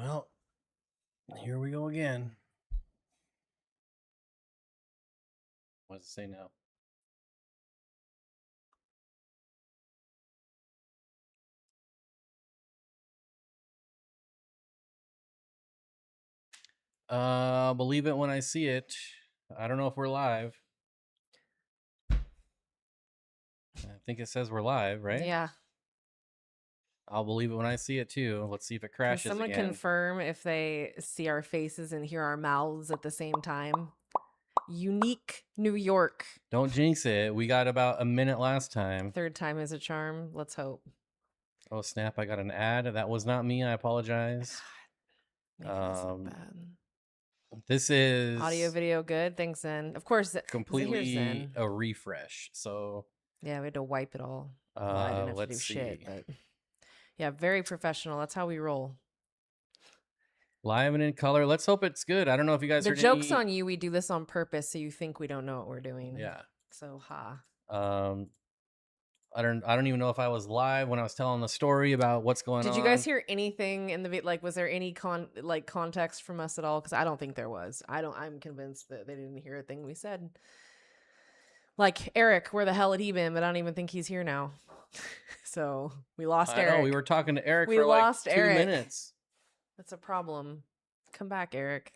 Well, here we go again. What does it say now? Believe it when I see it. I don't know if we're live. I think it says we're live, right? Yeah. I'll believe it when I see it too. Let's see if it Can crashes someone again. confirm if they see our faces and hear our mouths at the same time? Unique New York. Don't jinx it. We got about a minute last time. Third time is a charm. Let's hope. Oh snap! I got an ad. That was not me. I apologize. Making us look bad. This is Audio, video, good. Thanks, Zen. Of course, here's completely Zen. a refresh. So Yeah, we had to wipe it all. Well, I didn't have to do shit, but yeah, very professional. That's how we roll. Live and in color. Let's hope it's good. I don't know if you guys The heard joke's any... on you. We do this on purpose, so you think we don't know what we're doing. Yeah. So ha. I don't even know if I was live when I was telling the story about what's going on. Did you guys hear anything in the like? Was there any context from us at all? Because I don't think there was. I'm convinced that they didn't hear a thing we said. Like Eric, where the hell had he been? But I don't even think he's here now. So we lost Eric. I know, we were talking to Eric for like 2 minutes. That's a problem. Come back, Eric.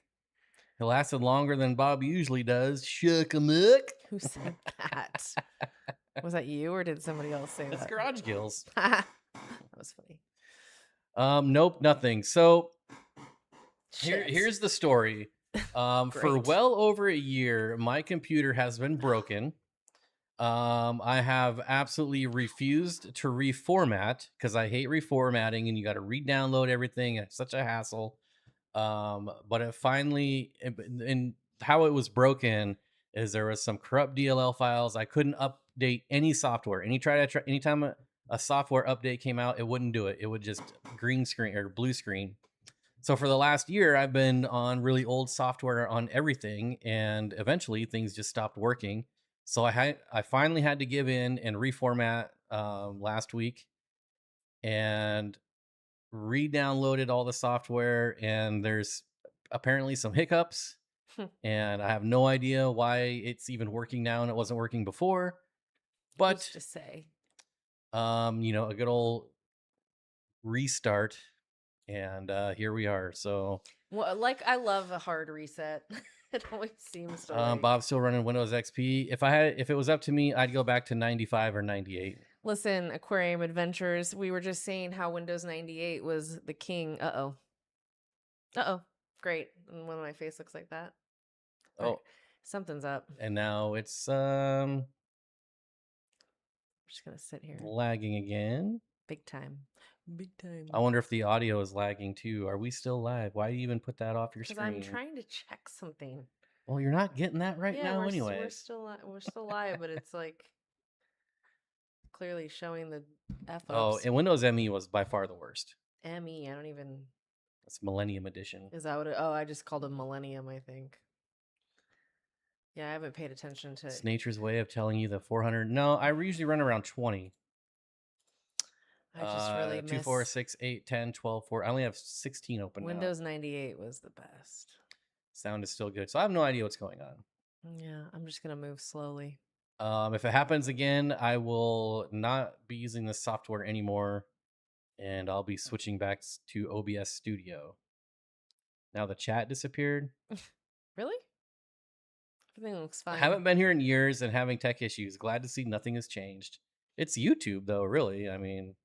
It lasted longer than Bob usually does. Shuck-a-muck. Who said that? Was that you or did somebody else say that? It's Garage Gills. That was funny. Nope, nothing. So here's the story. For well over a year, my computer has been broken. I have absolutely refused to reformat because I hate reformatting and you got to re-download everything. And it's such a hassle. But it finally, and how it was broken is there was some corrupt DLL files. I couldn't update any software. Anytime a software update came out, it wouldn't do it. It would just green screen or blue screen. So for the last year, I've been on really old software on everything, and eventually things just stopped working. So I finally had to give in and reformat last week, and re-downloaded all the software, and there's apparently some hiccups, and I have no idea why it's even working now and it wasn't working before. But to say, a good old restart, and here we are. So, well, like I love a hard reset. It always seems to. Bob's still running Windows XP. If it was up to me, I'd go back to 95 or 98. Listen, Aquarium Adventures, we were just saying how Windows 98 was the king. Uh-oh. Great. And when my face looks like that. Oh. Right. Something's up. And now it's I'm just going to sit here. Lagging again. Big time. Big time. I wonder if the audio is lagging too. Are we still live? Why do you even put that off your screen? Because I'm trying to check something. Well, you're not getting that right now anyway. We're still live, but it's like clearly showing the F-ups. Oh, and Windows ME was by far the worst. ME, I don't even... That's Millennium Edition. Is that what oh, I just called it Millennium, I think. Yeah, I haven't paid attention to... It's nature's way of telling you the 400... No, I usually run around 20. I just really 2, 4, 6, 8, 10, 12, 4. I only have 16 open now. Windows 98 was the best. Sound is still good. So I have no idea what's going on. Yeah, I'm just going to move slowly. If it happens again, I will not be using this software anymore, and I'll be switching back to OBS Studio. Now the chat disappeared. Really? Everything looks fine. I haven't been here in years and having tech issues. Glad to see nothing has changed. It's YouTube, though, really. I mean,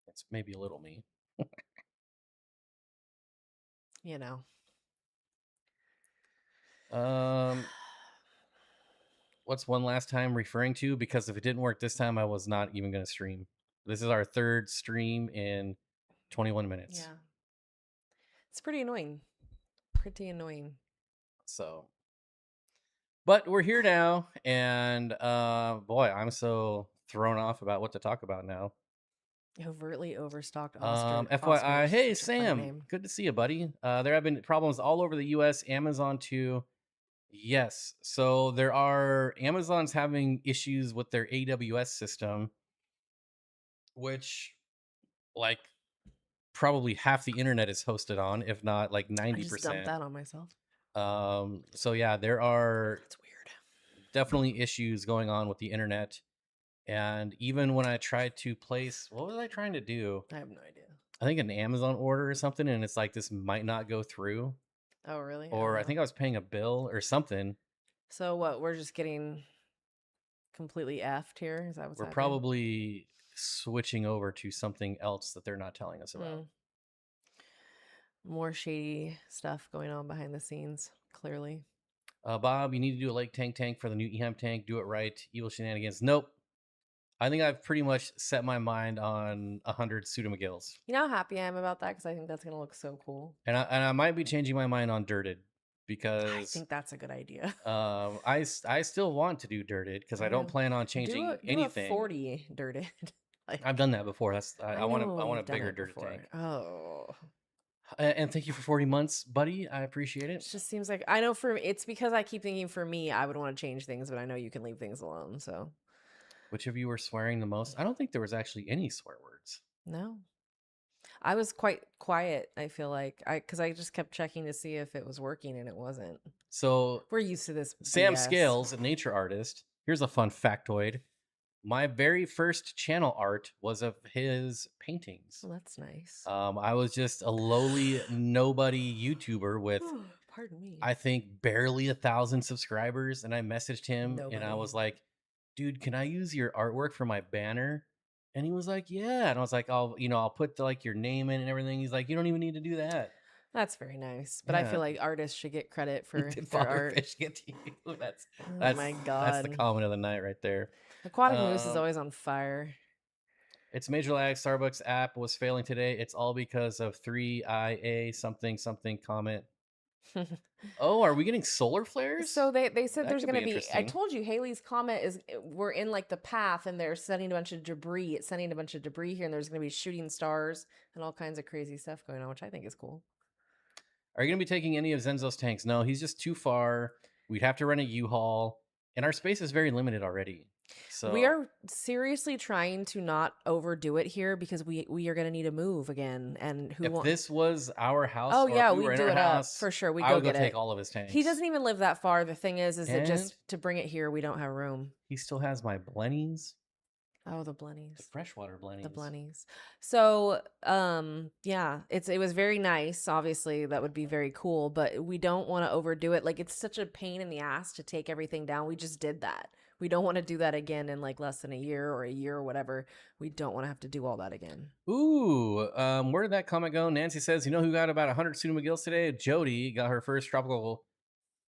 it's maybe a little me. You know. What's one last time referring to? Because if it didn't work this time, I was not even going to stream. This is our third stream in 21 minutes. Yeah. It's pretty annoying. Pretty annoying. So, but we're here now, and boy, I'm so thrown off about what to talk about now. Overtly overstocked FYI, Oscars, hey Sam, good to see you, buddy. There have been problems all over the US, Amazon too. Yes, so there are Amazon's having issues with their AWS system, which, like, probably half the internet is hosted on, if not like I just dumped 90%. that on myself. So yeah, there are It's weird. definitely issues going on with the internet. And even when I tried to place, what was I trying to do? I have no idea. I think an Amazon order or something, and it's like this might not go through. Oh, really? Or I think I was paying a bill or something. So what? We're just getting completely effed here. Is that what's We're happening? probably switching over to something else that they're not telling us about. More shady stuff going on behind the scenes, clearly. Bob, you need to do a Lake Tank for the new EHAM tank. Do it right. Evil shenanigans. Nope. I think I've pretty much set my mind on 100 Suda McGills. You know how happy I am about that because I think that's gonna look so cool. And I might be changing my mind on Dirted I because think that's a good idea. I still want to do Dirted because I don't plan on changing do anything. a 40 dirted. Like, I've done that before. That's I want a you've done bigger it Dirted before. tank. Oh, And thank you for 40 months, buddy. I appreciate it it. just seems like I know it's because I keep thinking for me I would want to change things, but I know you can leave things alone. So Which of you were swearing the most? I don't think there was actually any swear words. no, I was quite quiet. I feel like because I just kept checking to see if it was working and it wasn't. So We're used to this. Sam BS. Scales, a nature artist. Here's a fun factoid. My very first channel art was of his paintings. Well, that's nice. I was just a lowly nobody YouTuber with, pardon me, I think barely 1,000 subscribers, and I messaged him and I was like, "Dude, can I use your artwork for my banner?" And he was like, "Yeah." And I was like, I'll put like your name in and everything." He's like, "You don't even need to do that." That's very nice, but I feel like artists should get credit for Did their art. Fish get to you? That's my God. That's the comment of the night right there. Aquatic Moose is always on fire. It's major lag. Starbucks app was failing today. It's all because of 3IA something comment. Oh, are we getting solar flares? So they said That there's could going to be. I interesting. told you Haley's comet is. We're in like the path, and they're sending a bunch of debris. It's sending a bunch of debris here, and there's going to be shooting stars and all kinds of crazy stuff going on, which I think is cool. Are you going to be taking any of Zenzo's tanks? No, he's just too far. We'd have to rent a U-Haul, and our space is very limited already. So we are seriously trying to not overdo it here because we are going to need to move again. And if this was our house, oh yeah, we do it up for sure. We I would go get take all of his tanks. He doesn't even live that far. The thing is that just to bring it here, we don't have room. He still has my Blennies. Oh, the Blennies. The freshwater Blennies. The Blennies. So, yeah, it was very nice. Obviously, that would be very cool, but we don't want to overdo it. Like, it's such a pain in the ass to take everything down. We just did that. We don't want to do that again in like less than a year or whatever. We don't want to have to do all that again. Ooh, where did that comment go? Nancy says, you know who got about 100 Suda McGills today? Jody got her first tropical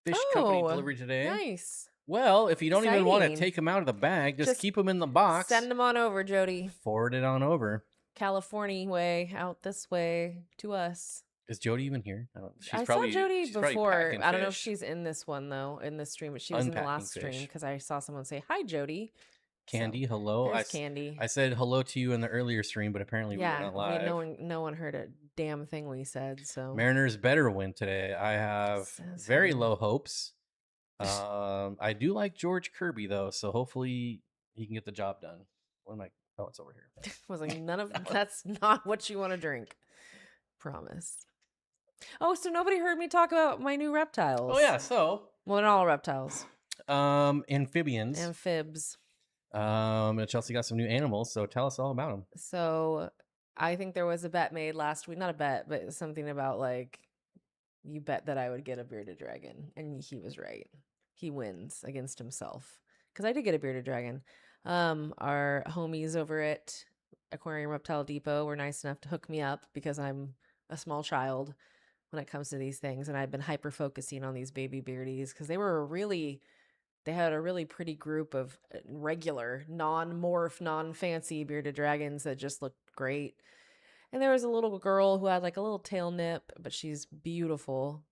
fish company delivery today. Nice. Well, if you don't even want to take them out of the bag, just keep them in the box. Send them on over, Jody. Forward it on over. California way, out this way to us. Is Jody even here? I saw Jody before. I don't know if she's in this one though, in this stream, but she was in the last stream because I saw someone say, "Hi, Jody." Candy, hello. Candy. I said hello to you in the earlier stream, but apparently we were not live. No one heard a damn thing we said. So Mariners better win today. I have very low hopes. I do like George Kirby though, so hopefully he can get the job done. What am I? Oh, it's over here. I was like, none of that's not what you want to drink. Promise. Oh, so nobody heard me talk about my new reptiles. Oh yeah, so well, not all reptiles. Amphibians. Amphibs. And Chelsea got some new animals, so tell us all about them. So I think there was a bet made last week, not a bet, but something about like you bet that I would get a bearded dragon, and he was right. He wins against himself because I did get a bearded dragon. Our homies over at Aquarium Reptile Depot were nice enough to hook me up because I'm a small child when it comes to these things, and I've been hyper focusing on these baby beardies because they had a really pretty group of regular non-morph, non-fancy bearded dragons that just looked great. And there was a little girl who had like a little tail nip, but she's beautiful.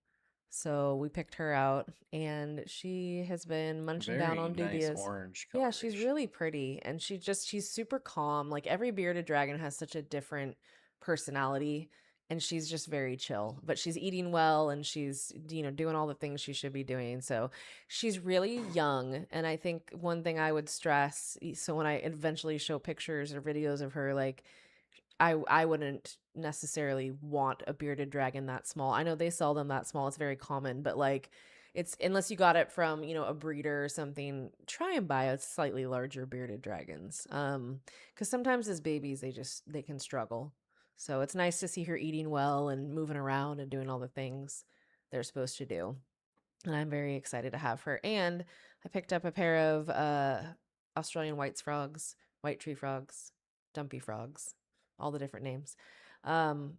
So we picked her out, and she has been munching down on dubious. Nice orange color. Yeah, she's really pretty, and she's super calm. Like every bearded dragon has such a different personality, and she's just very chill. But she's eating well, and she's doing all the things she should be doing. So she's really young, and I think one thing I would stress. So when I eventually show pictures or videos of her, like I wouldn't necessarily want a bearded dragon that small. I know they sell them that small. It's very common, but like it's unless you got it from, a breeder or something, try and buy a slightly larger bearded dragons. Cuz sometimes as babies they can struggle. So it's nice to see her eating well and moving around and doing all the things they're supposed to do. And I'm very excited to have her. And I picked up a pair of Australian white frogs, white tree frogs, dumpy frogs, all the different names. Um,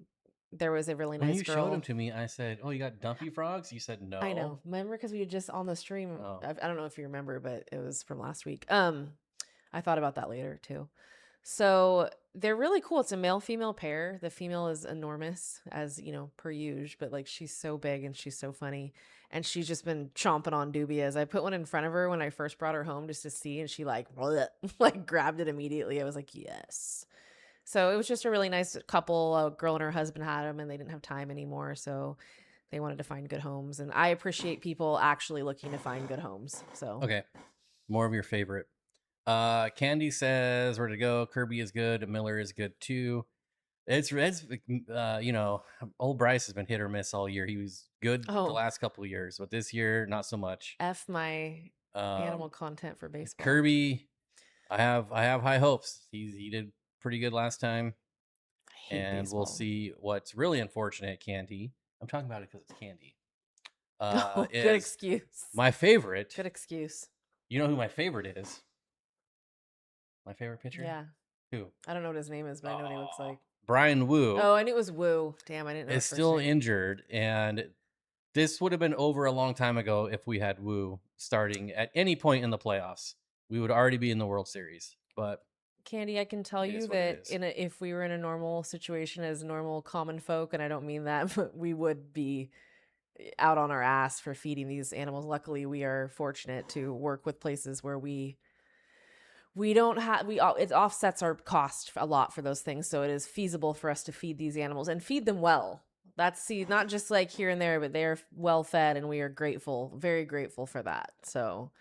there was a really When nice you showed them girl. to me, I said, "Oh, you got dumpy frogs?" You said I know. no. Remember, because we had just on the stream. Oh, I don't know if you remember, but it was from last week. I thought about that later too. So they're really cool. It's a male female pair. The female is enormous, as per usual, but like she's so big and she's so funny. And she's just been chomping on dubias. I put one in front of her when I first brought her home just to see, and she like bleh, like grabbed it immediately. I was like, yes. So it was just a really nice couple. A girl and her husband had them, and they didn't have time anymore, so they wanted to find good homes. And I appreciate people actually looking to find good homes. So okay. More of your favorite. Candy says where to go. Kirby is good. Miller is good too. It's old Bryce has been hit or miss all year. He was good the oh, last couple of years, but this year not so much. F my animal Um, content for baseball. Kirby, I have high hopes. He did pretty good last time, I hate and baseball. we'll see. What's really unfortunate, Candy. I'm talking about it because it's Candy. Good Is excuse. my favorite. Good excuse. You know who my favorite is? My favorite pitcher? Yeah. Who? I don't know what his name is, but I know what he looks like. Brian Wu. Oh, I knew it was Woo. Damn, I didn't know. Is still injured, and this would have been over a long time ago if we had Wu starting at any point in the playoffs. We would already be in the World Series. But Candy, I can tell it you is what it that is. if we were in a normal situation as normal common folk, and I don't mean that, but we would be out on our ass for feeding these animals. Luckily, we are fortunate to work with places where we don't have it offsets our cost a lot for those things, so it is feasible for us to feed these animals and feed them well. That's not just like here and there, but they're well fed, and we are grateful, very grateful for that. So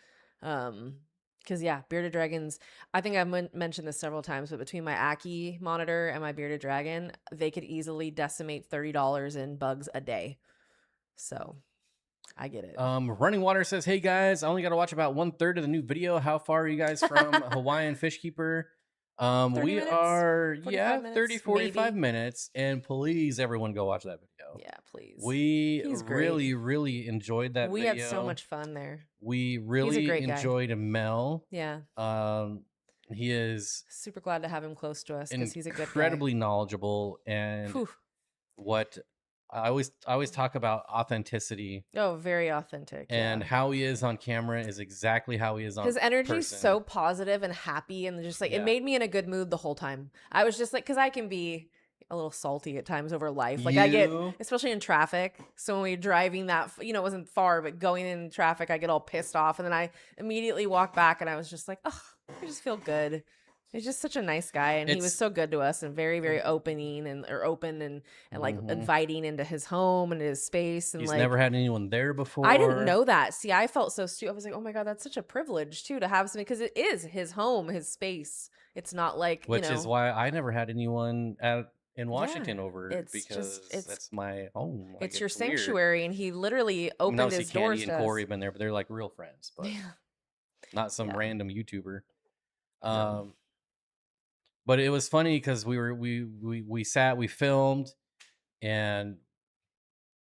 because yeah, bearded dragons, I think I've mentioned this several times, but between my Aki monitor and my bearded dragon, they could easily decimate $30 in bugs a day. So I get it. Running Water says, "Hey guys, I only got to watch about 1/3 of the new video. How far are you guys from Hawaiian Fish Keeper?" 30 We minutes? are 45 minutes, 30 45 maybe? minutes, and please everyone go watch that video. Yeah, please. We He's great. really enjoyed that We video. had so much fun there. We really great guy. enjoyed Mel. Yeah, He is super glad to have him close to us because he's a good guy. incredibly knowledgeable, and Whew. what I always talk about authenticity, Oh, very authentic. and yeah. how he is on camera is exactly how he is on His energy's person. so positive and happy, and just like Yeah. it made me in a good mood the whole time. I was just like, because I can be a little salty at times over life. Like I get, You- especially in traffic. So when we're driving that, it wasn't far, but going in traffic, I get all pissed off, and then I immediately walk back, and I was just like, oh, I just feel good. He's just such a nice guy, and he was so good to us, and very, very open and like inviting into his home and his space. And He's like never had anyone there before. I didn't know that. See, I felt so stupid. I was like, oh my God, that's such a privilege too to have something, because it is his home, his space. It's not like Which is why I never had anyone in Washington over, it's because just- that's my home. Like, it's your weird. sanctuary, and he literally opened Obviously, his doors Candy to and us. Corey have been there, but they're like real friends, but Yeah. not some Yeah. random YouTuber. No. But it was funny because we sat, we filmed, and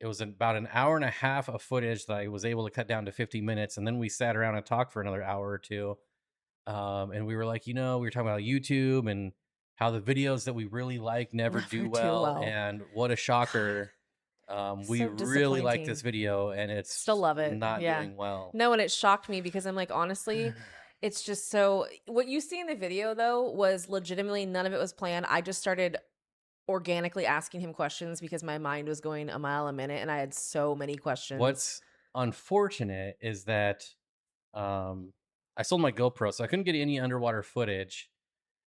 it was about an hour and a half of footage that I was able to cut down to 50 minutes, and then we sat around and talked for another hour or two. And we were like, we were talking about YouTube and how the videos that we really like never do well, and what a shocker. We So really like disappointing. this video, and it's Still love it. not Yeah. doing well. No, and it shocked me because I'm like, honestly, it's just so. What you see in the video though was legitimately none of it was planned. I just started organically asking him questions because my mind was going a mile a minute, and I had so many questions. What's unfortunate is that I sold my GoPro, so I couldn't get any underwater footage.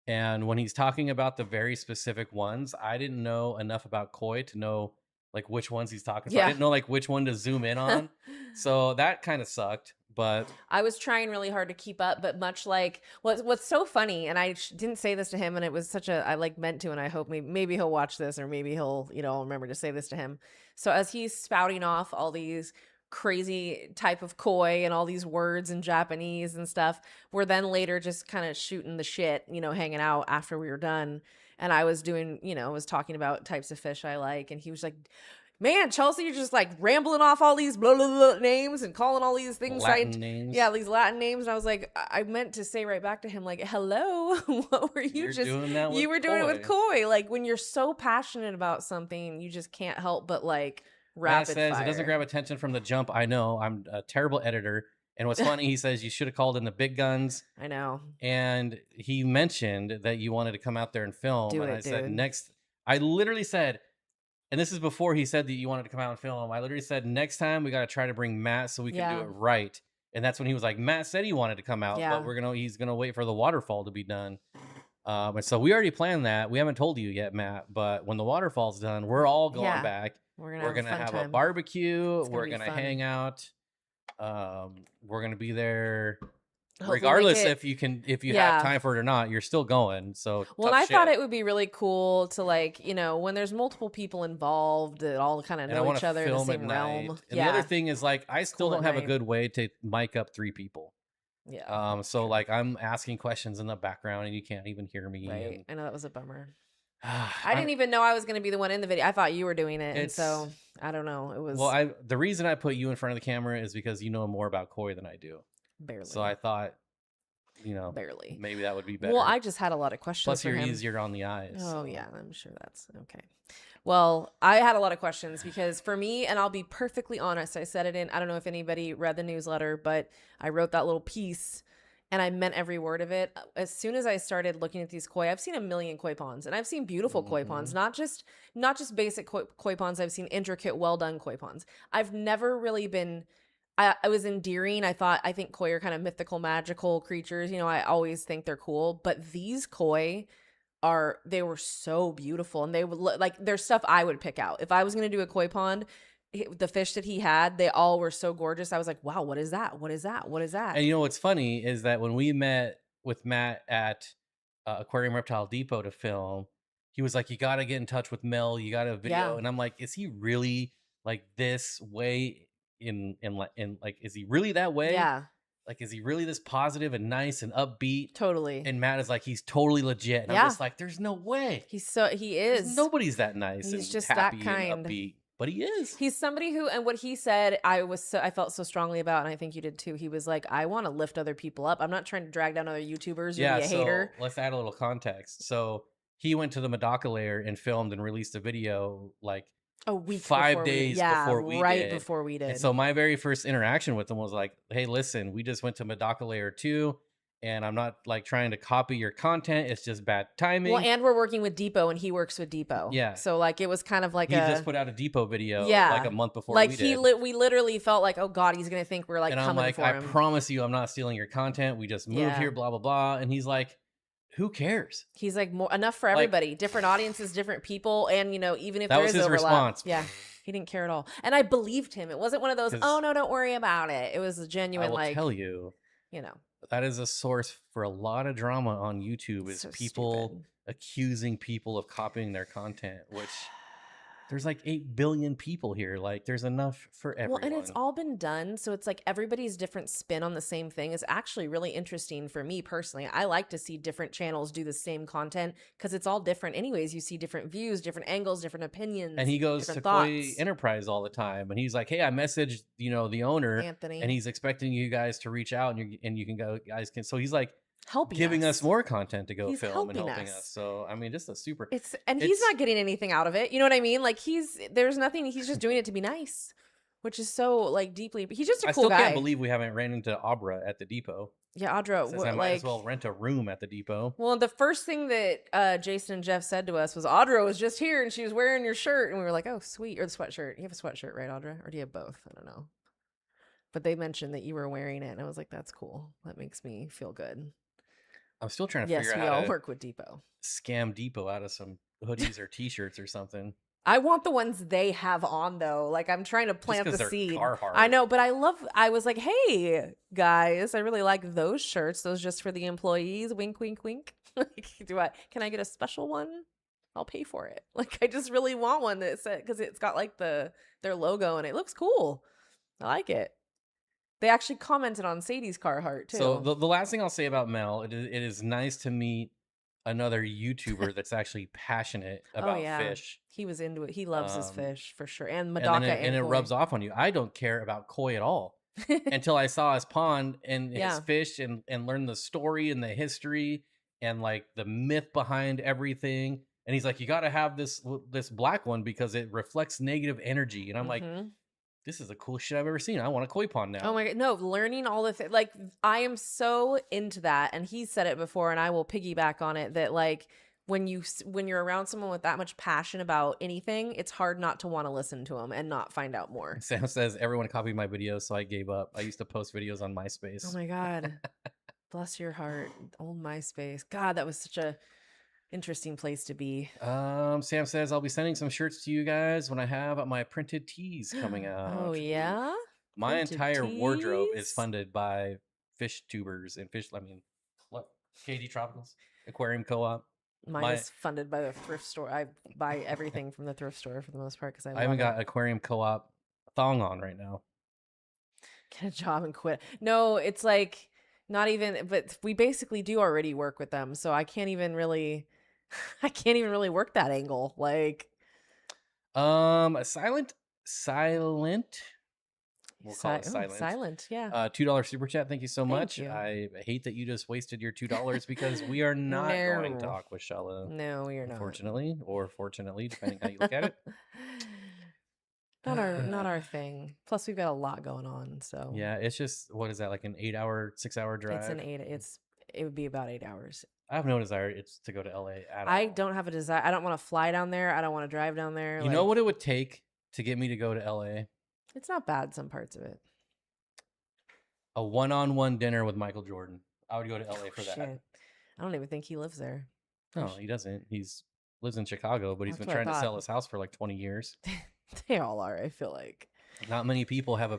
And when he's talking about the very specific ones, I didn't know enough about koi to know like which ones he's talking about. I Yeah. didn't know like which one to zoom in on. So that kind of sucked. But I was trying really hard to keep up, but much like what's so funny, and I didn't say this to him, and it was such a I like meant to, and I hope maybe he'll watch this, or maybe he'll I'll remember to say this to him. So as he's spouting off all these crazy type of koi and all these words in Japanese and stuff, we're then later just kind of shooting the shit, hanging out after we were done. And I was doing, was talking about types of fish I like, and he was like, man, Chelsea, you're just like rambling off all these blah, blah, blah names and calling all these things Latin names. Yeah, these Latin names. And I was like, I meant to say right back to him, like, hello, what were you just doing that with you were doing it with koi. koi. Like when you're so passionate about something, you just can't help but like Matt rapid says fire. it doesn't grab attention from the jump. I know. I'm a terrible editor. And what's funny, he says you should have called in the big guns. I know. And he mentioned that you wanted to come out there and film. I said next. I literally said, and this is before he said that you wanted to come out and film. I literally said, next time we got to try to bring Matt so we can do it right. And that's when he was like, Matt said he wanted to come out, but he's gonna wait for the waterfall to be done. And so we already planned that. We haven't told you yet, Matt, but when the waterfall's done, we're all going back. We're gonna have a barbecue. We're gonna hang out. We're gonna be there. Hopefully regardless if you have time for it or not, you're still going. So I thought it would be really cool to like, when there's multiple people involved that all kind of know each other in the same realm. And the other thing is like I still don't have a good way to mic up 3 people. Yeah. So like I'm asking questions in the background and you can't even hear me. Right. I know that was a bummer. I didn't even know I was going to be the one in the video. I thought you were doing it, and so I don't know. It was the reason I put you in front of the camera is because you know more about koi than I do. Barely. So I thought, barely. Maybe that would be better. Well, I just had a lot of questions. Plus, you're easier on the eyes. Oh, yeah. I'm sure that's okay. Well, I had a lot of questions because for me, and I'll be perfectly honest, I said it I don't know if anybody read the newsletter, but I wrote that little piece and I meant every word of it. As soon as I started looking at these koi, I've seen a million koi ponds, and I've seen beautiful koi ponds, not just basic koi ponds. I've seen intricate, well done koi ponds. I've never really been. I was endearing. I think koi are kind of mythical, magical creatures. I always think they're cool, but these koi they were so beautiful, and they would like there's stuff I would pick out if I was gonna do a koi pond. The fish that he had, they all were so gorgeous. I was like, wow, what is that? What is that? What is that? And what's funny is that when we met with Matt at Aquarium Reptile Depot to film, he was like, you got to get in touch with Mel. You got a video. Yeah. And I'm like, is he really like this way in like, is he really that way? Yeah. Like, is he really this positive and nice and upbeat? Totally. And Matt is like, he's totally legit. And I'm just like, there's no way. He is. Nobody's that nice. He's and just happy that kind. And upbeat. But he is. He's somebody who, and what he said, I felt so strongly about, and I think you did too. He was like, I want to lift other people up. I'm not trying to drag down other YouTubers or be a hater. Let's add a little context. So he went to the Medaka lair and filmed and released a video like a week 5 days before we did. Before we did. And so my very first interaction with him was like, hey, listen, we just went to Medaka lair 2. And I'm not like trying to copy your content. It's just bad timing. Well, and we're working with Depot, and he works with Depot. Yeah. So like it was kind of like he just put out a Depot video like a month before we did. We literally felt like, oh God, he's gonna think we're like coming for him. I promise you, I'm not stealing your content. We just moved here, blah blah blah. And he's like, who cares? He's like, enough for everybody. Like, different audiences, different people, and even if that there was is his overlap, response. yeah. He didn't care at all, and I believed him. It wasn't one of those, oh no, don't worry about it. It was a genuine, I will tell you, that is a source for a lot of drama on YouTube. Is people accusing people of copying their content, which there's like 8 billion people here. Like there's enough for everyone. Well, and it's all been done. So it's like everybody's different spin on the same thing is actually really interesting for me personally. I like to see different channels do the same content because it's all different anyways. You see different views, different angles, different opinions. And he goes to Koi Enterprise all the time. And he's like, hey, I messaged, the owner, Anthony, and he's expecting you guys to reach out and you can go, guys can. So he's like, giving us more content to go film and helping us. So I mean, just a super. He's not getting anything out of it. You know what I mean? Like there's nothing. He's just doing it to be nice, which is so like deeply. He's just a cool guy. I still can't believe we haven't ran into Abra at the depot. Yeah, Audra. I might as well rent a room at the depot. Well, the first thing that Jason and Jeff said to us was Audra was just here and she was wearing your shirt, and we were like, oh sweet, or the sweatshirt. You have a sweatshirt, right, Audra? Or do you have both? I don't know. But they mentioned that you were wearing it, and I was like, that's cool. That makes me feel good. I'm still trying to figure out how to work with Depot. Scam Depot out of some hoodies or t-shirts or something. I want the ones they have on though. Like I'm trying to Just plant because the they're seed. Carhartt. I know, but I was like, hey guys, I really like those shirts. Those just for the employees. Wink, wink, wink. Like, can I get a special one? I'll pay for it. Like I just really want one that said, because it's got like their logo and it looks cool. I like it. They actually commented on Sadie's Carhartt too. So the last thing I'll say about Mel, it is nice to meet another YouTuber that's actually passionate about fish. He was into it. He loves his fish for sure. And And Madaka then it koi. rubs off on you. I don't care about koi at all until I saw his pond and his fish and learned the story and the history and like the myth behind everything. And he's like, you got to have this black one because it reflects negative energy. And I'm like, this is the coolest shit I've ever seen. I want a koi pond now. Oh my God. No, learning all the like, I am so into that. And he said it before, and I will piggyback on it that like, when you're around someone with that much passion about anything, it's hard not to want to listen to them and not find out more. Sam says, everyone copied my videos, so I gave up. I used to post videos on MySpace. Oh my God. Bless your heart. Old MySpace. God, that was such a interesting place to be. Sam says, I'll be sending some shirts to you guys when I have my printed tees coming out. Oh yeah? My entire wardrobe is funded by fish tubers and what? KD Tropicals? Aquarium Co-op. Mine is funded by the thrift store. I buy everything from the thrift store for the most part because I haven't got Aquarium Co-op thong on right now. Get a job and quit. No, it's like not even, but we basically do already work with them, so I can't even really work that angle. Like, silent. We'll call it silent. Silent, yeah. $2 super chat. Thank you so much. You. I hate that you just wasted your $2 because we are not going to Aquashella. No, you're not. Unfortunately, or fortunately, depending how you look at it. Not our thing. Plus, we've got a lot going on. So yeah, it's just, what is that, like an 6-hour drive? It would be about 8 hours. I have no desire it's to go to LA at all. I don't have a desire. I don't want to fly down there. I don't want to drive down there. You know what it would take to get me to go to LA? It's not bad, some parts of it. A one-on-one dinner with Michael Jordan. I would go to LA for that. Shit. I don't even think he lives there. No, he doesn't. Lives in Chicago, but he's been trying to sell his house for like 20 years. They all are, I feel like. Not many people have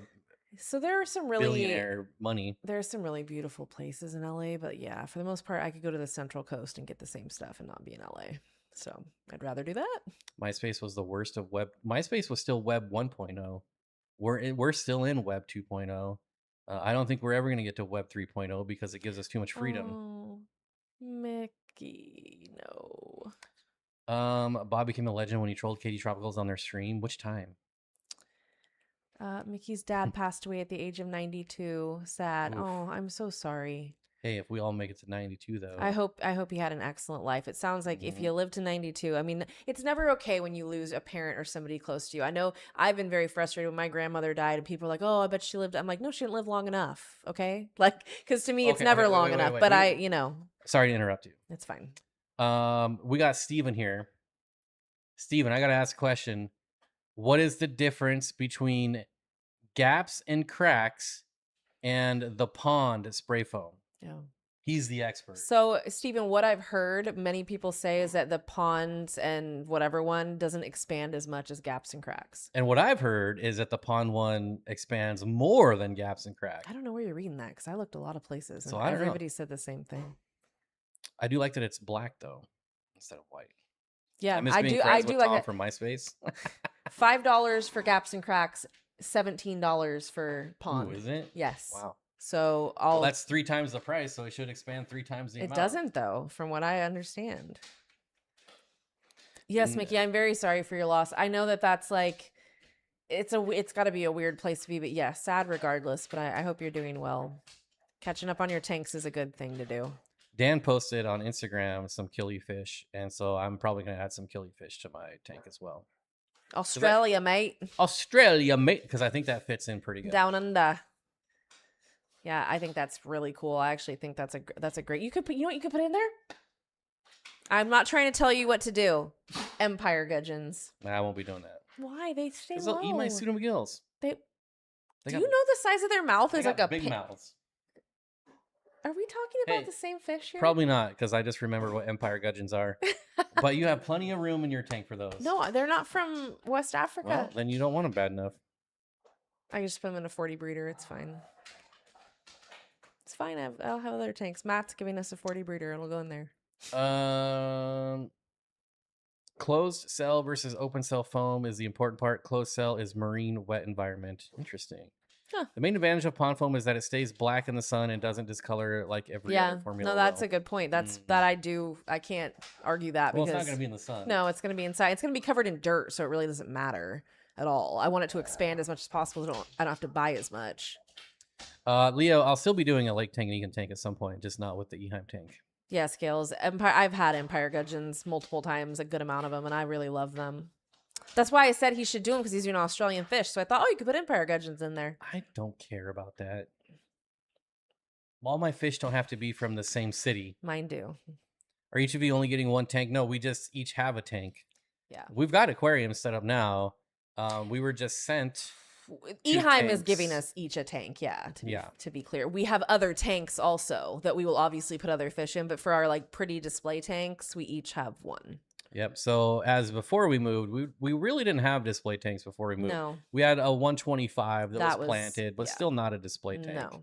so there are some really billionaire money. There are some really beautiful places in LA, but yeah, for the most part, I could go to the Central Coast and get the same stuff and not be in LA. So I'd rather do that. MySpace was the worst of web. MySpace was still Web 1.0. We're still in Web 2.0. I don't think we're ever going to get to Web 3.0 because it gives us too much freedom. Oh, Mickey, no. Bob became a legend when he trolled KD Tropicals on their stream. Which time? Mickey's dad passed away at the age of 92. Sad. Oof. Oh, I'm so sorry. Hey, if we all make it to 92, though. I hope he had an excellent life. It sounds like if you live to 92, I mean, it's never okay when you lose a parent or somebody close to you. I know I've been very frustrated when my grandmother died and people are like, oh, I bet she lived. I'm like, no, she didn't live long enough. Okay. Like, because to me, it's never long enough, but sorry to interrupt you. It's fine. We got Steven here. Steven, I got to ask a question. What is the difference between gaps and cracks and the pond spray foam? Yeah. He's the expert. So, Steven, what I've heard many people say is that the ponds and whatever one doesn't expand as much as gaps and cracks. And what I've heard is that the pond one expands more than gaps and cracks. I don't know where you're reading that because I looked a lot of places and so everybody said the same thing. I do like that it's black though, instead of white. Yeah, I do like it from MySpace. $5 for gaps and cracks, $17 for pond. Ooh, is it? Yes. Wow. So that's 3 times the price, so it should expand 3 times the amount. It doesn't though, from what I understand. Yes, Mickey, I'm very sorry for your loss. I know that's like it's got to be a weird place to be, but yeah, sad regardless. But I hope you're doing well. Catching up on your tanks is a good thing to do. Dan posted on Instagram some killifish, and so I'm probably going to add some killifish to my tank as well. Australia, mate, because I think that fits in pretty good. Down under. Yeah, I think that's really cool. I actually think that's a great. You could put, what you could put in there? I'm not trying to tell you what to do. Empire gudgeons. Nah, I won't be doing that. Why? They stay low. They'll eat my pseudomcgills. Do you know the size of their mouth is like a big mouths. Are we talking about Hey, the same fish here? Probably not, because I just remembered what empire gudgeons are. But you have plenty of room in your tank for those. No, they're not from West Africa. Well, then you don't want them bad enough. I just put them in a 40 breeder. It's fine. It's fine. I'll have other tanks. Matt's giving us a 40 breeder. It'll go in there. Closed cell versus open cell foam is the important part. Closed cell is marine wet environment. Interesting. Huh. The main advantage of pond foam is that it stays black in the sun and doesn't discolor like every other formula. No, that's a good point. That's that I can't argue that well, because it's not going to be in the sun. No, it's going to be inside. It's going to be covered in dirt, so it really doesn't matter at all. I want it to expand as much as possible. So I don't have to buy as much. Leo, I'll still be doing a Lake Tanganyika tank at some point, just not with the Eheim tank. Yeah, scales. Empire. I've had Empire Gudgeons multiple times, a good amount of them, and I really love them. That's why I said he should do them because he's doing Australian fish. So I thought, oh, you could put Empire Gudgeons in there. I don't care about that. All my fish don't have to be from the same city. Mine do. Are each of you only getting one tank? No, we just each have a tank. Yeah. We've got aquariums set up now. We were just sent. Eheim is giving us each a tank, to be clear. We have other tanks also that we will obviously put other fish in, but for our like pretty display tanks, we each have one. Yep. So as before we moved, we really didn't have display tanks before we moved. No. We had a 125 that was planted, but still not a display tank.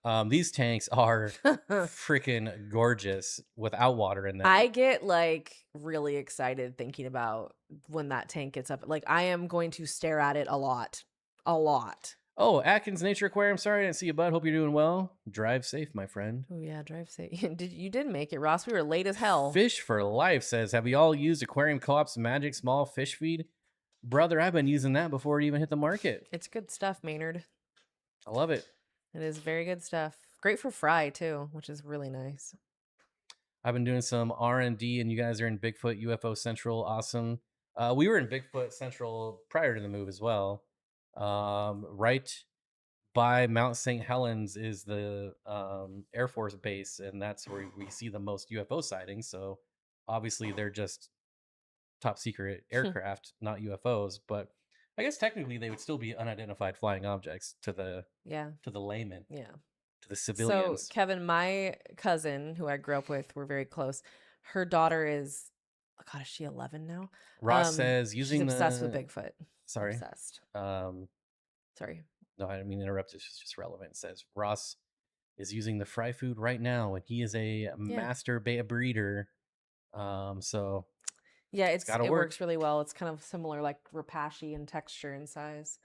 No. These tanks are freaking gorgeous without water in them. I get like really excited thinking about when that tank gets up. Like I am going to stare at it a lot. A lot. Oh, Atkins Nature Aquarium. Sorry I didn't see you, bud. Hope you're doing well. Drive safe, my friend. Oh yeah, drive safe. You did make it, Ross. We were late as hell. Fish for Life says, have you all used Aquarium Co-op's Magic Small Fish Feed? Brother, I've been using that before it even hit the market. It's good stuff, Maynard. I love it. It is very good stuff. Great for fry too, which is really nice. I've been doing some R&D, and you guys are in Bigfoot UFO Central. Awesome. We were in Bigfoot Central prior to the move as well. Right by Mount St. Helens is the Air Force base, and that's where we see the most UFO sightings. So obviously they're just top secret aircraft, not UFOs. But I guess technically they would still be unidentified flying objects to the layman. Yeah. To the civilians. So Kevin, my cousin, who I grew up with, we're very close. Her daughter is, oh God, is she 11 now? Ross says using she's obsessed with Bigfoot. Sorry. Obsessed. Sorry. No, I didn't mean to interrupt. It's just relevant. It says Ross is using the fry food right now, and he is a master breeder. So yeah, it works really well. It's kind of similar, like Repashy in texture and size.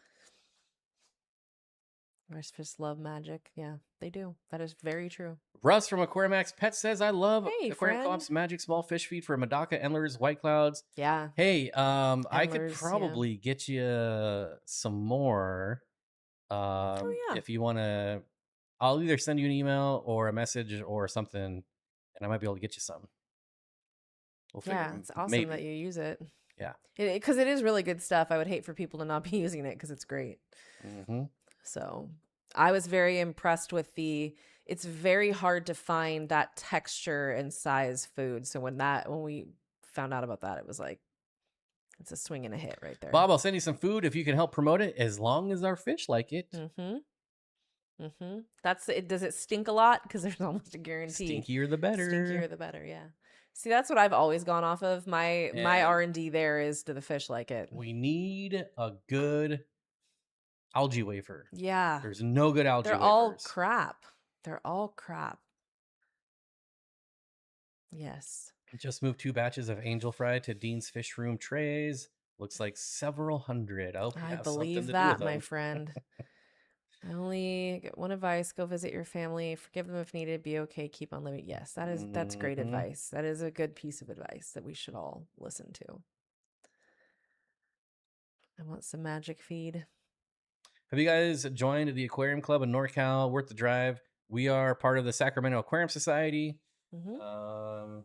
Rice fish love magic. Yeah, they do. That is very true. Russ from Aquarimax Pet says, I love Aquarium Co-op's Magic Small Fish Feed for Medaka, Endlers, White Clouds. Yeah. Hey, I could probably get you some more. If you want to, I'll either send you an email or a message or something, and I might be able to get you some. It's awesome that you use it. Yeah. Because it is really good stuff. I would hate for people to not be using it because it's great. Mm-hmm. So I was very impressed with it's very hard to find that texture and size food. So when we found out about that, it was like, it's a swing and a hit right there. Bob, I'll send you some food if you can help promote it, as long as our fish like it. That's it. Does it stink a lot? Because there's almost a guarantee. Stinkier the better. Stinkier the better, yeah. See, that's what I've always gone off of. My R&D there is, do the fish like it? We need a good algae wafer. Yeah. There's no good algae wafers. They're all crap. They're all crap. Yes. Just moved 2 batches of angel fry to Dean's Fish Room trays. Looks like several hundred. I believe that, my friend. I only get one advice. Go visit your family. Forgive them if needed. Be okay. Keep on living. Yes, that's great advice. That is a good piece of advice that we should all listen to. I want some magic feed. Have you guys joined the Aquarium Club in NorCal? Worth the drive. We are part of the Sacramento Aquarium Society. And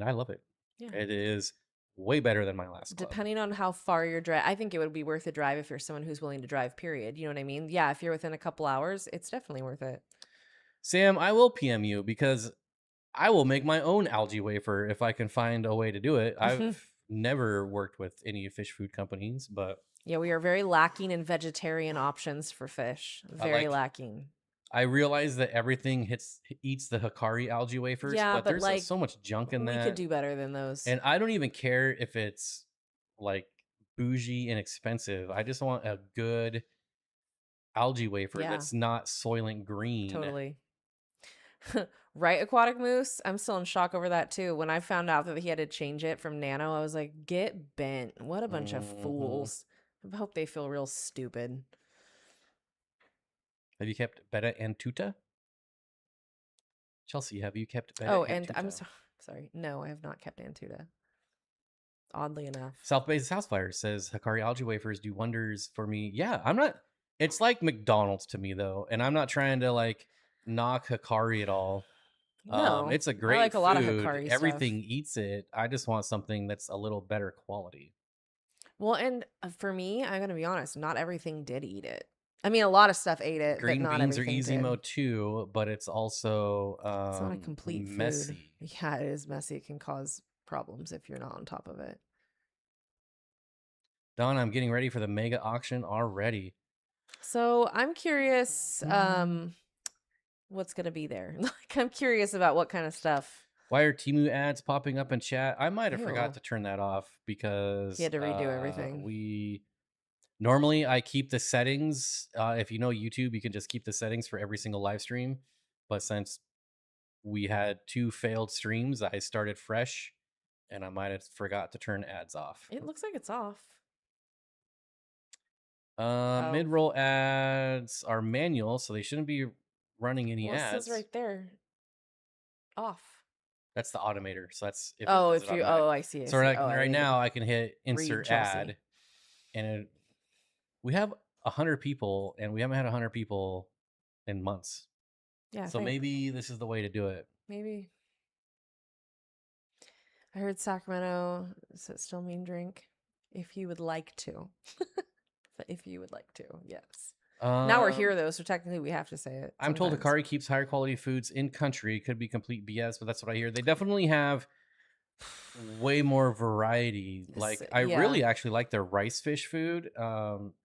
I love it. Yeah. It is way better than my last club. Depending on how far you're driving, I think it would be worth a drive if you're someone who's willing to drive, period. You know what I mean? Yeah, if you're within a couple hours, it's definitely worth it. Sam, I will PM you because I will make my own algae wafer if I can find a way to do it. I've never worked with any fish food companies, but... Yeah, we are very lacking in vegetarian options for fish. Very lacking. I realize that everything eats the Hikari algae wafers, Yeah, but but there's like so much junk in we could that, do better than those. and I don't even care if it's like bougie and expensive. I just want a good algae wafer Yeah, that's not Soylent Green. totally. Right, Aquatic Moose? I'm still in shock over that too. When I found out that he had to change it from nano, I was like, get bent. What a bunch of Mhm. fools. I hope they feel real stupid. Have you kept Beta and Tuta? Chelsea, have you kept Beta Oh, and and I'm Tuta? sorry. No, I have not kept Antuta. Oddly enough. South Bay's House Fire says Hikari algae wafers do wonders for me. Yeah, I'm not. It's like McDonald's to me though, and I'm not trying to like knock Hikari at all. No, It's a I like great a lot of food. Hikari stuff. Everything eats it. I just want something that's a little better quality. Well, and for me, I'm going to be honest, not everything did eat it. I mean, a lot of stuff ate it, but Green not beans are everything easy did. mode too, but it's also It's not a complete food. messy. Yeah, it is messy. It can cause problems if you're not on top of it. Don, I'm getting ready for the mega auction already. So I'm curious, what's gonna be there? Like, I'm curious about what kind of stuff. Why are Timu ads popping up in chat? I might have forgot Ew. to turn that off He because had to redo everything. we normally I keep the settings. If you know YouTube, you can just keep the settings for every single live stream. But since we had 2 failed streams, I started fresh, and I might have forgot to turn ads off. It looks like it's off. Oh, Mid-roll ads are manual, so they shouldn't be running any well, it ads. says right there, off. That's the automator. So that's if it Oh, does it if you, automatic. oh, I see. I So see. like Oh, I right need to now, I can hit read insert Chelsea. ad, and we have 100 people, and we haven't had 100 people in months. Yeah. So maybe this is the way to do it. maybe. I heard Sacramento. Does it still mean drink? If you would like to. If you would like to, yes. Now we're here though, so technically we have to say it. I'm told sometimes. Hikari keeps higher quality foods in country. Could be complete BS, but that's what I hear. They definitely have way more variety. Like I yeah. really actually like their rice fish food.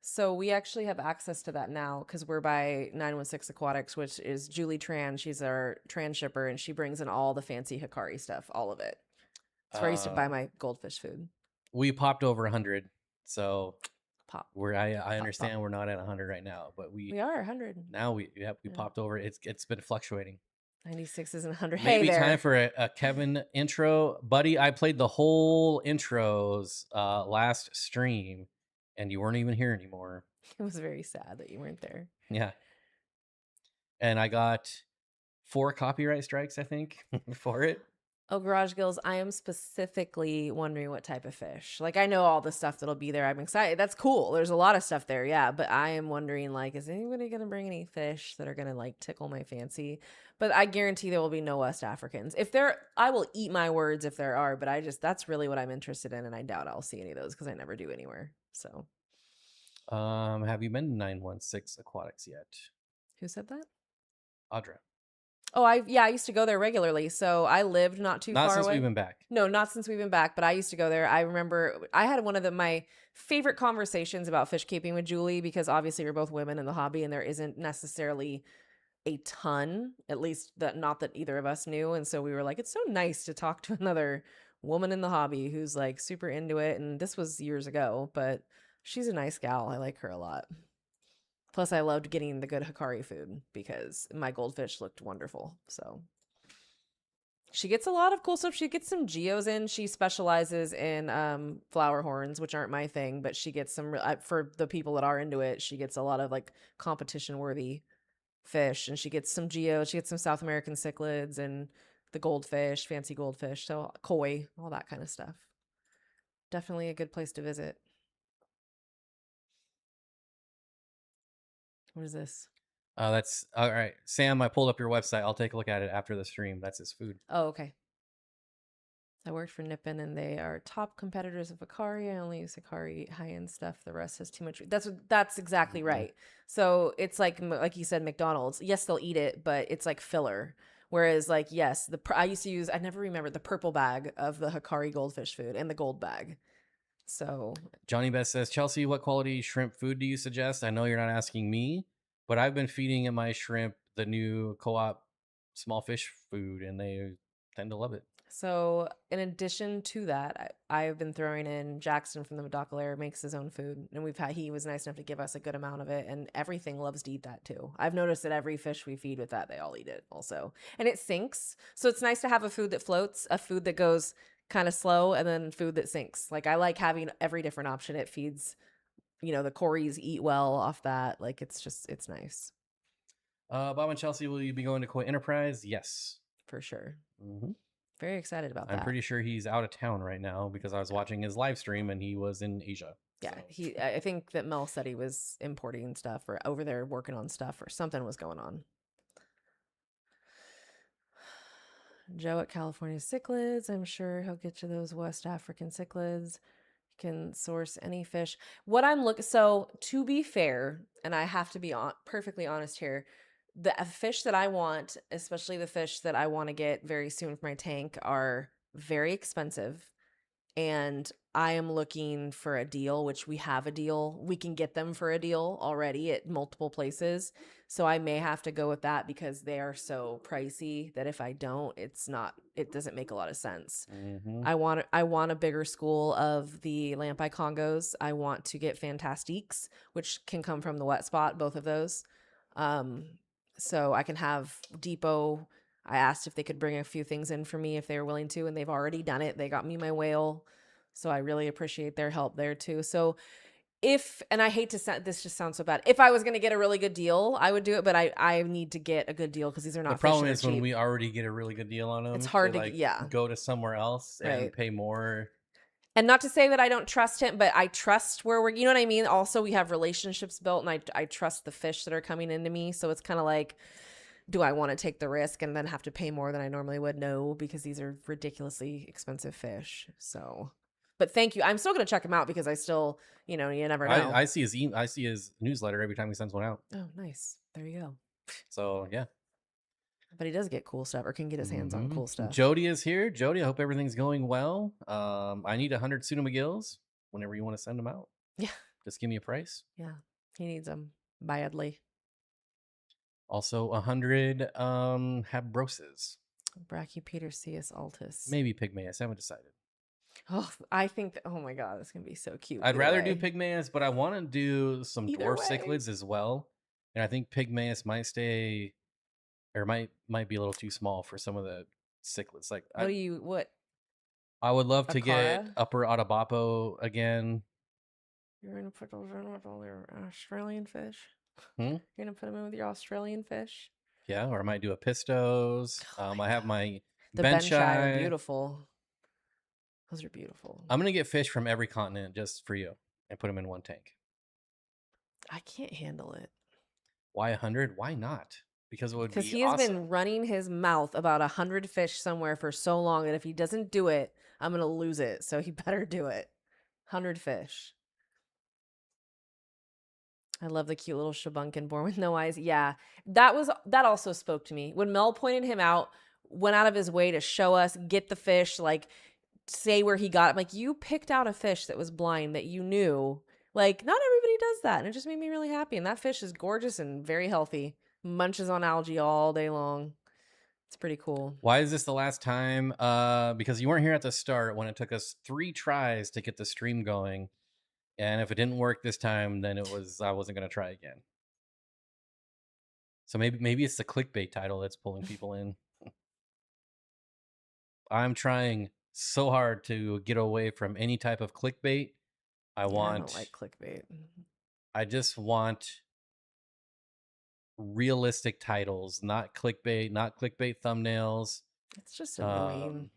So we actually have access to that now because we're by 916 Aquatics, which is Julie Tran. She's our trans shipper, and she brings in all the fancy Hikari stuff, all of it. That's where I used to buy my goldfish food. We popped over 100, so Pop. I understand we're not at 100 right now, but we are 100 now. We popped over. It's been fluctuating. 96 isn't 100. Maybe hey there. time for a Kevin intro, buddy. I played the whole intros last stream, and you weren't even here anymore. It was very sad that you weren't there. Yeah, and I got 4 copyright strikes, I think, for it. Oh, Garage Gills, I am specifically wondering what type of fish. Like, I know all the stuff that'll be there. I'm excited. That's cool. There's a lot of stuff there, yeah. But I am wondering, like, is anybody going to bring any fish that are going to, like, tickle my fancy? But I guarantee there will be no West Africans. If there, I will eat my words if there are. But that's really what I'm interested in. And I doubt I'll see any of those because I never do anywhere. So. Have you been to 916 Aquatics yet? Who said that? Audra. Oh, I used to go there regularly. So I lived not too far away. Not since we've been back. No, not since we've been back, but I used to go there. I remember I had one of my favorite conversations about fish keeping with Julie because obviously we're both women in the hobby and there isn't necessarily a ton, at least not that either of us knew. And so we were like, it's so nice to talk to another woman in the hobby who's like super into it. And this was years ago, but she's a nice gal. I like her a lot. Plus, I loved getting the good Hikari food because my goldfish looked wonderful. So she gets a lot of cool stuff. She gets some geos in. She specializes in flower horns, which aren't my thing, but she gets some for the people that are into it. She gets a lot of like competition worthy fish, and she gets some geos. She gets some South American cichlids and the goldfish, fancy goldfish, so koi, all that kind of stuff. Definitely a good place to visit. What is this? That's all right. Sam, I pulled up your website. I'll take a look at it after the stream. That's his food. Oh, okay. I worked for Nippon and they are top competitors of Hikari. I only use Hikari high-end stuff. The rest has too much. That's exactly right. So it's like you said, McDonald's. Yes, they'll eat it, but it's like filler. Whereas like, yes, I used to use, I never remembered the purple bag of the Hikari goldfish food and the gold bag. So Johnny Best says, Chelsea, what quality shrimp food do you suggest? I know you're not asking me, but I've been feeding my shrimp the new co-op small fish food, and they tend to love it. So, in addition to that, I've been throwing in Jackson from the Medocalaire makes his own food, and he was nice enough to give us a good amount of it, and everything loves to eat that too. I've noticed that every fish we feed with that, they all eat it also, and it sinks. So it's nice to have a food that floats, a food that goes kind of slow, and then food that sinks. Like I like having every different option. It feeds, the Corys eat well off that. Like it's nice Bob and Chelsea, will you be going to Koi Enterprise? Yes. for sure. Mm-hmm. Very excited about I'm that. pretty sure he's out of town right now because I was watching his live stream and he was in Asia. Yeah, So. I think that Mel said he was importing stuff or over there working on stuff or something was going on. Joe at California cichlids. I'm sure he'll get you those West African cichlids. You can source any fish. What I'm looking, so to be fair, and I have to be perfectly honest here, the fish that I want, especially the fish that I want to get very soon for my tank, are very expensive. And I am looking for a deal, which we have a deal. We can get them for a deal already at multiple places. So I may have to go with that because they are so pricey that if I don't, it doesn't make a lot of sense. Mm-hmm. I want a bigger school of the Lampi Congos. I want to get Fantastiques, which can come from the wet spot, both of those. So I can have Depot. I asked if they could bring a few things in for me if they were willing to, and they've already done it. They got me my whale. So I really appreciate their help there too. So and I hate to sound, this just sounds so bad. If I was going to get a really good deal, I would do it, but I need to get a good deal because these are not. The problem is when we already get a really good deal on them, it's hard to go to somewhere else and pay more. And not to say that I don't trust him, but I trust where you know what I mean? Also, we have relationships built and I trust the fish that are coming into me. So it's kind of like, do I want to take the risk and then have to pay more than I normally would? No, because these are ridiculously expensive fish. So, but thank you. I'm still going to check him out because I still, you never know. I see his newsletter every time he sends one out. Oh, nice. There you go. So, yeah. But he does get cool stuff or can get his hands on cool stuff. Jody is here. Jody, I hope everything's going well. I need 100 Suna McGills whenever you want to send them out. Yeah. Just give me a price. Yeah. He needs them badly. Also 100 Habroses. Brachypederceus altus. Maybe Pygmaeus. I haven't decided. Oh, I think oh my god, this can be so cute. I'd rather do Pygmaeus, but I want to do some dwarf cichlids as well. And I think Pygmaeus might stay or might be a little too small for some of the cichlids. Like what? I would love to get Upper Atabapo again. You're gonna put those in with all your Australian fish? You're gonna put them in with your Australian fish? Yeah, or I might do a Pistos. I have my the Benshire, beautiful. Those are beautiful. I'm gonna get fish from every continent just for you and put them in one tank. I can't handle it. Why 100? Why not? Because it would be because he has been running his mouth about 100 fish somewhere for so long that if he doesn't do it, I'm gonna lose it. So he better do it. 100 fish. I love the cute little Shabunkin born with no eyes. Yeah, that also spoke to me when Mel pointed him out. Went out of his way to show us, get the fish, like say where he got it. Like you picked out a fish that was blind that you knew. Like not everybody does that, and it just made me really happy. And that fish is gorgeous and very healthy. Munches on algae all day long. It's pretty cool. Why is this the last time? Because you weren't here at the start when it took us 3 tries to get the stream going. And if it didn't work this time, then I wasn't going to try again. So maybe it's the clickbait title that's pulling people in. I'm trying so hard to get away from any type of clickbait. I don't like clickbait. I just want realistic titles, not clickbait thumbnails. It's just annoying.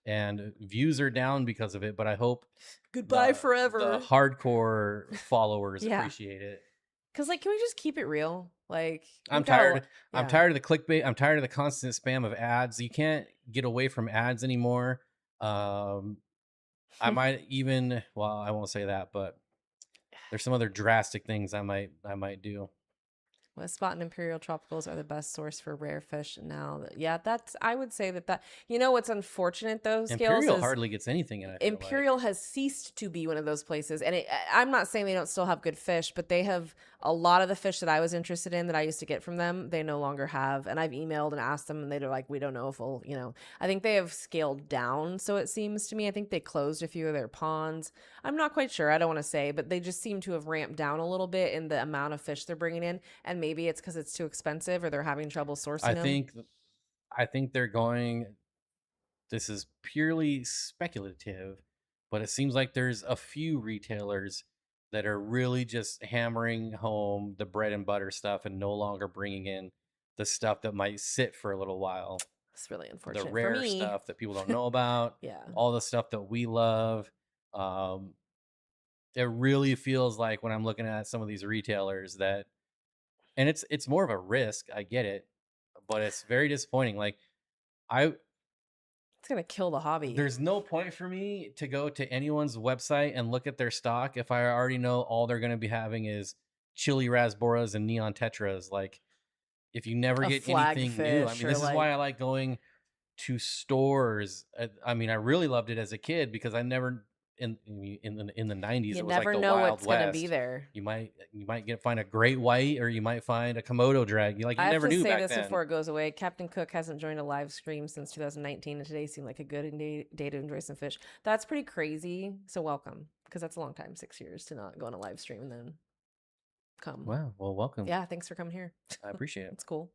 And views are down because of it, but I hope goodbye forever. The hardcore followers appreciate it. Cause like, can we just keep it real? Like, I'm tired. I'm tired of the clickbait. I'm tired of the constant spam of ads. You can't get away from ads anymore. I might even, well, I won't say that, but there's some other drastic things I might do. West Spot and Imperial Tropicals are the best source for rare fish now. Yeah, that's, I would say that, you know, what's unfortunate though, Scales, Imperial is hardly gets anything in. I feel Imperial like. has ceased to be one of those places. And I'm not saying they don't still have good fish, but they have a lot of the fish that I was interested in that I used to get from them, they no longer have. And I've emailed and asked them and they're like, we don't know if we'll, you know, I think they have scaled down. So it seems to me, I think they closed a few of their ponds. I'm not quite sure. I don't want to say, but they just seem to have ramped down a little bit in the amount of fish they're bringing in. And maybe it's because it's too expensive or they're having trouble sourcing them. I think they're going. This is purely speculative, but it seems like there's a few retailers that are really just hammering home the bread and butter stuff and no longer bringing in the stuff that might sit for a little while. It's really unfortunate. The rare for me. stuff that people don't know about. Yeah. All the stuff that we love. It really feels like when I'm looking at some of these retailers that, and it's more of a risk. I get it, but it's very disappointing. Like it's gonna kill the hobby. There's no point for me to go to anyone's website and look at their stock if I already know all they're going to be having is chili rasboras and neon tetras. Like, if you never get anything new, I mean, this is why I like going to stores. I mean, I really loved it as a kid because I never in the 90s. You it was never like the know Wild what's West. gonna be there. You might find a great white, or you might find a Komodo drag. You never knew back then. I have to say this before it goes away. Captain Cook hasn't joined a live stream since 2019, and today seemed like a good day to enjoy some fish. That's pretty crazy. So welcome, because that's a long time, 6 years to not go on a live stream and then come. Wow. Well, welcome. Yeah, thanks for coming here. I appreciate it. It's cool.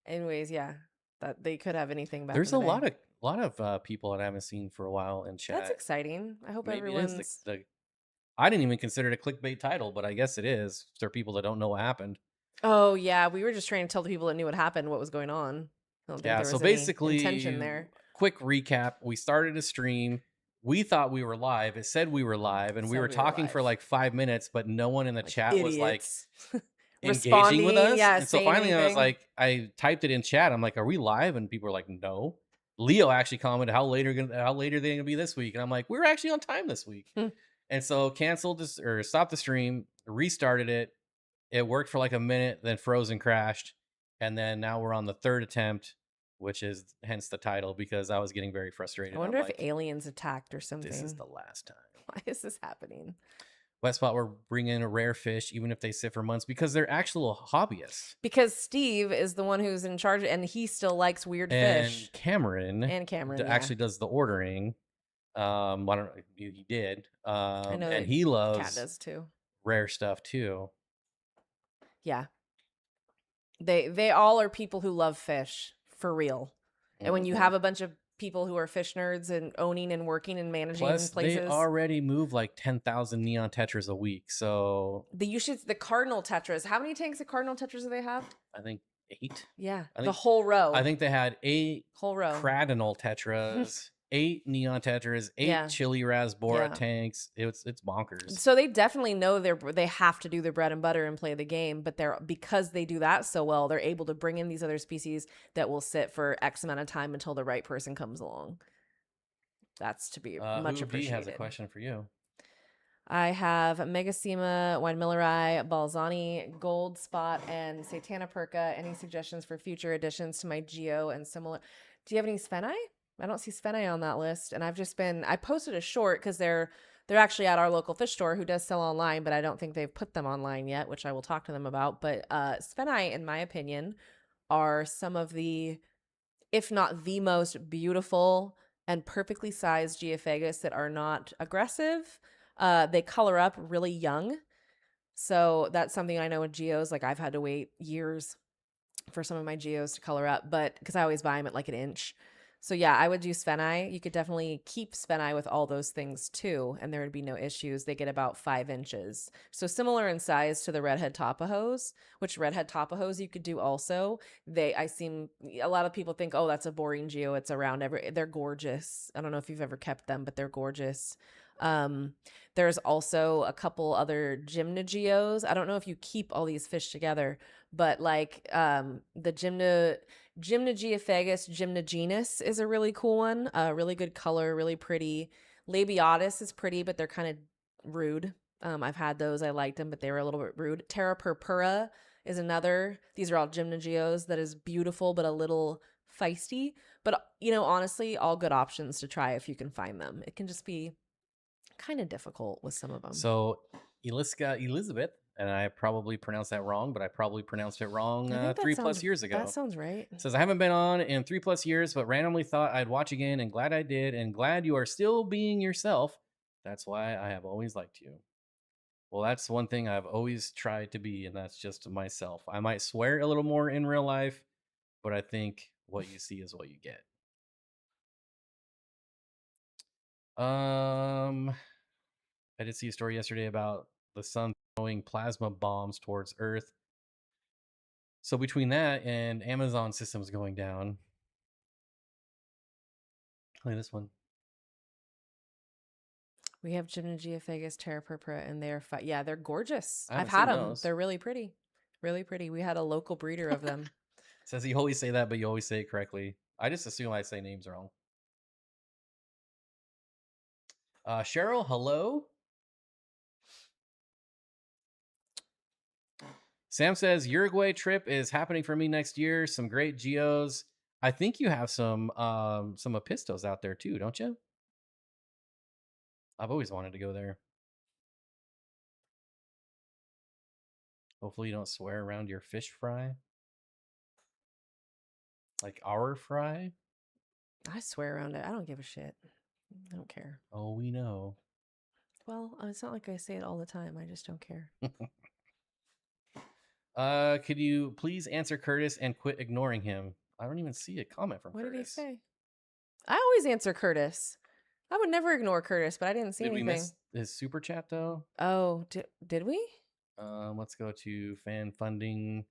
Anyways, yeah, that they could have anything back. There's a lot of people that I haven't seen for a while in chat. That's exciting. I hope everyone's. I didn't even consider it a clickbait title, but I guess it is. There are people that don't know what happened. Oh yeah, we were just trying to tell the people that knew what happened what was going on. Yeah, so basically, intention there. Quick recap: we started a stream. We thought we were live. It said we were live, and we were talking for like 5 minutes, but no one in the chat was like engaging with us. Yeah, and so finally, I was like, I typed it in chat. I'm like, "Are we live?" And people were like, "No." Leo actually commented, "How late are they gonna be this week?" And I'm like, "We're actually on time this week." And so canceled this or stopped the stream, restarted it. It worked for like a minute, then froze and crashed. And then now we're on the third attempt, which is hence the title, because I was getting very frustrated. I wonder if aliens attacked or something. This is the last time. Why is this happening? West Spot, we're bringing in a rare fish, even if they sit for months, because they're actual hobbyists. Because Steve is the one who's in charge, and he still likes weird fish. Cameron actually does the ordering. I don't know. He did. I know, and he loves Cat does too. Rare stuff too. Yeah. They all are people who love fish for real. And when you have a bunch of people who are fish nerds and owning and working and managing places, they already move like 10,000 neon tetras a week. So the cardinal tetras. How many tanks of cardinal tetras do they have? I think 8. Yeah, the whole row. I think they had 8 whole row cardinal tetras. 8 neon tetras, 8 chili rasbora tanks. It's bonkers. So they definitely know they have to do their bread and butter and play the game, but because they do that so well, they're able to bring in these other species that will sit for X amount of time until the right person comes along. That's to be much appreciated. Has a question for you. I have Megasema, Wine Millerai, Balzani, Gold Spot, and Satana Perca. Any suggestions for future additions to my Geo and similar? Do you have any Spheni? I don't see Spheni on that list, and I posted a short because they're actually at our local fish store who does sell online, but I don't think they've put them online yet, which I will talk to them about. But Spheni, in my opinion, are some of the, if not the most beautiful and perfectly sized Geophagus that are not aggressive. They color up really young, so that's something I know with Geos. Like I've had to wait years for some of my Geos to color up, but because I always buy them at like an inch. So yeah, I would do Spheni. You could definitely keep Spheni with all those things too, and there would be no issues. They get about 5 inches. So similar in size to the redhead Tapajos, which redhead Tapajos you could do also. A lot of people think, oh, that's a boring Geo. It's around they're gorgeous. I don't know if you've ever kept them, but they're gorgeous. There's also a couple other Gymnogeos. I don't know if you keep all these fish together, but like the Gymnogeophagus gymnogenus is a really cool one. Really good color, really pretty. Labiotis is pretty, but they're kind of rude. I've had those. I liked them, but they were a little bit rude. Terra purpura is another. These are all gymnogeos that is beautiful but a little feisty. But honestly, all good options to try if you can find them. It can just be kind of difficult with some of them. So Iliska Elizabeth, and I probably pronounced that wrong, but I probably pronounced it wrong 3+ years ago. That sounds right. Says, I haven't been on in 3+ years, but randomly thought I'd watch again, and glad I did, and glad you are still being yourself. That's why I have always liked you. Well, that's one thing I've always tried to be, and that's just myself. I might swear a little more in real life, but I think what you see is what you get. I did see a story yesterday about the sun throwing plasma bombs towards Earth. So between that and Amazon systems going down, look at this one. We have Gymnogeophagus terrapurpura, and they're gorgeous. I've had them. Those. They're really pretty. Really pretty. We had a local breeder of them. Says you always say that, but you always say it correctly. I just assume I say names wrong. Cheryl, hello. Sam says Uruguay trip is happening for me next year. Some great geos. I think you have some Apistos out there too, don't you? I've always wanted to go there. Hopefully you don't swear around your fish fry. Like our fry? I swear around it. I don't give a shit. I don't care. Oh, we know. Well, it's not like I say it all the time. I just don't care. Could you please answer Curtis and quit ignoring him? I don't even see a comment from Curtis. What did he say? I always answer Curtis. I would never ignore Curtis, but I didn't see anything. Did we miss his super chat though? Oh, did we? Let's go to fan funding.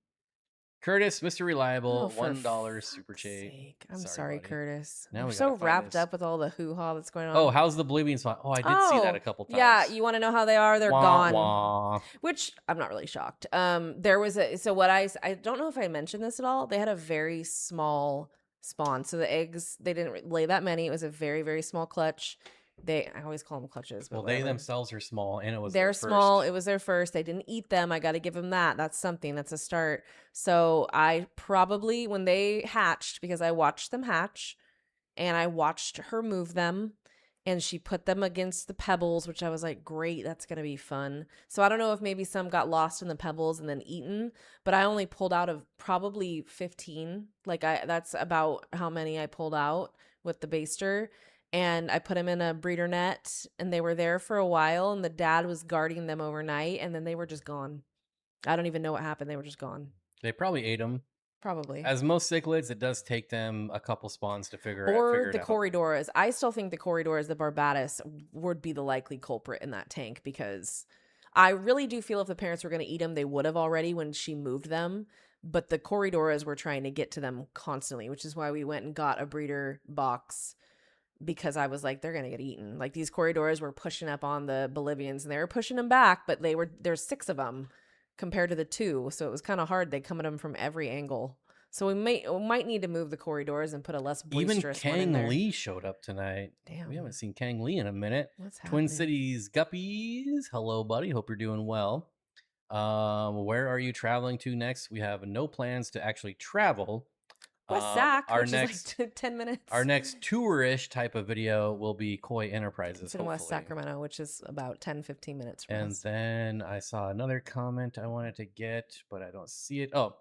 Curtis, Mr. Reliable, $1 super chat. I'm sorry, Curtis. Now I'm so wrapped up with all the hoo-ha that's going on. Oh, how's the Bolivian spot? Oh, I did see that a couple times. Yeah, you want to know how they are? They're gone. Which I'm not really shocked. There was I don't know if I mentioned this at all. They had a very small spawn. So the eggs, they didn't lay that many. It was a very, very small clutch. I always call them clutches. Well, they themselves are small, and it was they're small. It was their first. They didn't eat them. I got to give them that. That's something. That's a start. So I probably, when they hatched, because I watched them hatch, and I watched her move them, and she put them against the pebbles, which I was like, great, that's gonna be fun. So I don't know if maybe some got lost in the pebbles and then eaten, but I only pulled out of probably 15. That's about how many I pulled out with the baster. And I put them in a breeder net, and they were there for a while, and the dad was guarding them overnight, and then they were just gone. I don't even know what happened. They were just gone. They probably ate them. Probably. As most cichlids, it does take them a couple spawns to figure out. Or the Corydoras. I still think the Corydoras, the Barbatus, would be the likely culprit in that tank, because I really do feel if the parents were going to eat them, they would have already when she moved them. But the Corydoras were trying to get to them constantly, which is why we went and got a breeder box, because I was like, they're going to get eaten. Like, these Corydoras were pushing up on the Bolivians, and they were pushing them back, but there's 6 of them compared to the 2. So it was kind of hard. They come at them from every angle. So we might need to move the Corydoras and put a less boisterous one in there. Kang Lee showed up tonight. Damn. We haven't seen Kang Lee in a minute. What's happening? Twin Cities Guppies. Hello, buddy. Hope you're doing well. Where are you traveling to next? We have no plans to actually travel. West Sac, which is like 10 minutes. Our next tour-ish type of video will be Koi Enterprises. It's in West Sacramento, which is about 10-15 minutes from us. And then I saw another comment I wanted to get, but I don't see it. Oh,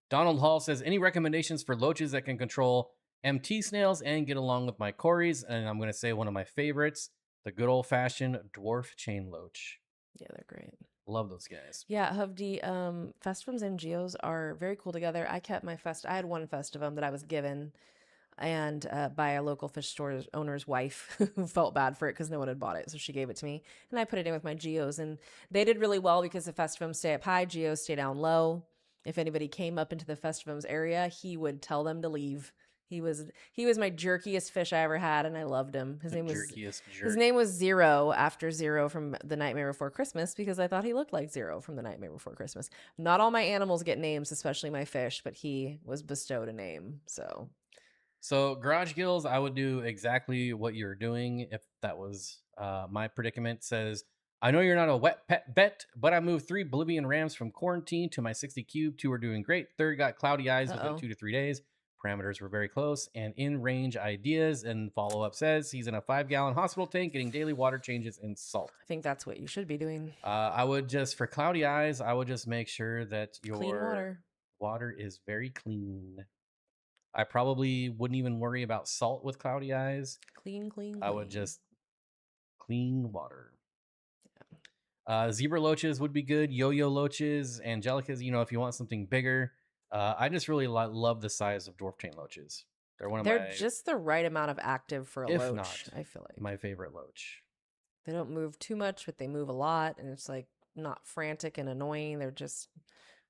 Donald Hall says, any recommendations for loaches that can control MT snails and get along with my cories? And I'm going to say one of my favorites, the good old-fashioned dwarf chain loach. Yeah, they're great. Love those guys. Yeah, Hovde, festivums and geos are very cool together. I kept my I had one festivum that I was given, and by a local fish store owner's wife who felt bad for it because no one had bought it, so she gave it to me, and I put it in with my geos, and they did really well because the festivums stay up high, geos stay down low. If anybody came up into the festivums area, he would tell them to leave. He was my jerkiest fish I ever had, and I loved him. His name was Zero, after Zero from The Nightmare Before Christmas, because I thought he looked like Zero from The Nightmare Before Christmas. Not all my animals get names, especially my fish, but he was bestowed a name. So Garage Gills, I would do exactly what you're doing if that was my predicament. Says, I know you're not a wet pet bet, but I moved 3 Bolivian Rams from quarantine to my 60 cube. 2 are doing great. Third got cloudy eyes within Uh-oh. 2 to 3 days. Parameters were very close and in range ideas. And follow up says he's in a 5-gallon hospital tank getting daily water changes and salt. I think that's what you should be doing. I would just, for cloudy eyes, I would just make sure that your Clean water. water is very clean. I probably wouldn't even worry about salt with cloudy eyes. Clean. I would just clean water. Zebra loaches would be good. Yo-yo loaches, angelicas. You know, if you want something bigger. I just really love the size of dwarf chain loaches. They're just the right amount of active for a if loach. not, I feel like my favorite loach. they don't move too much, but they move a lot, and it's like not frantic and annoying. They're just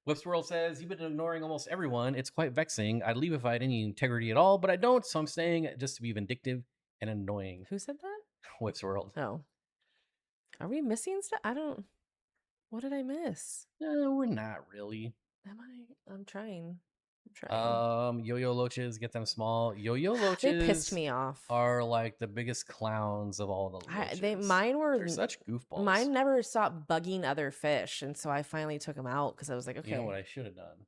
Whipswirl says, you've been ignoring almost everyone. It's quite vexing. I'd leave if I had any integrity at all, but I don't, so I'm staying just to be vindictive and annoying. Who said that? Whipsworld. Oh. Are we missing stuff? What did I miss? No, we're not really. I'm trying. Yo-yo loaches, get them small. Yo-yo loaches They pissed me off. Are like the biggest clowns of all the loaches. They're such goofballs. Mine never stopped bugging other fish, and so I finally took them out because I was like, okay. You know what I should have done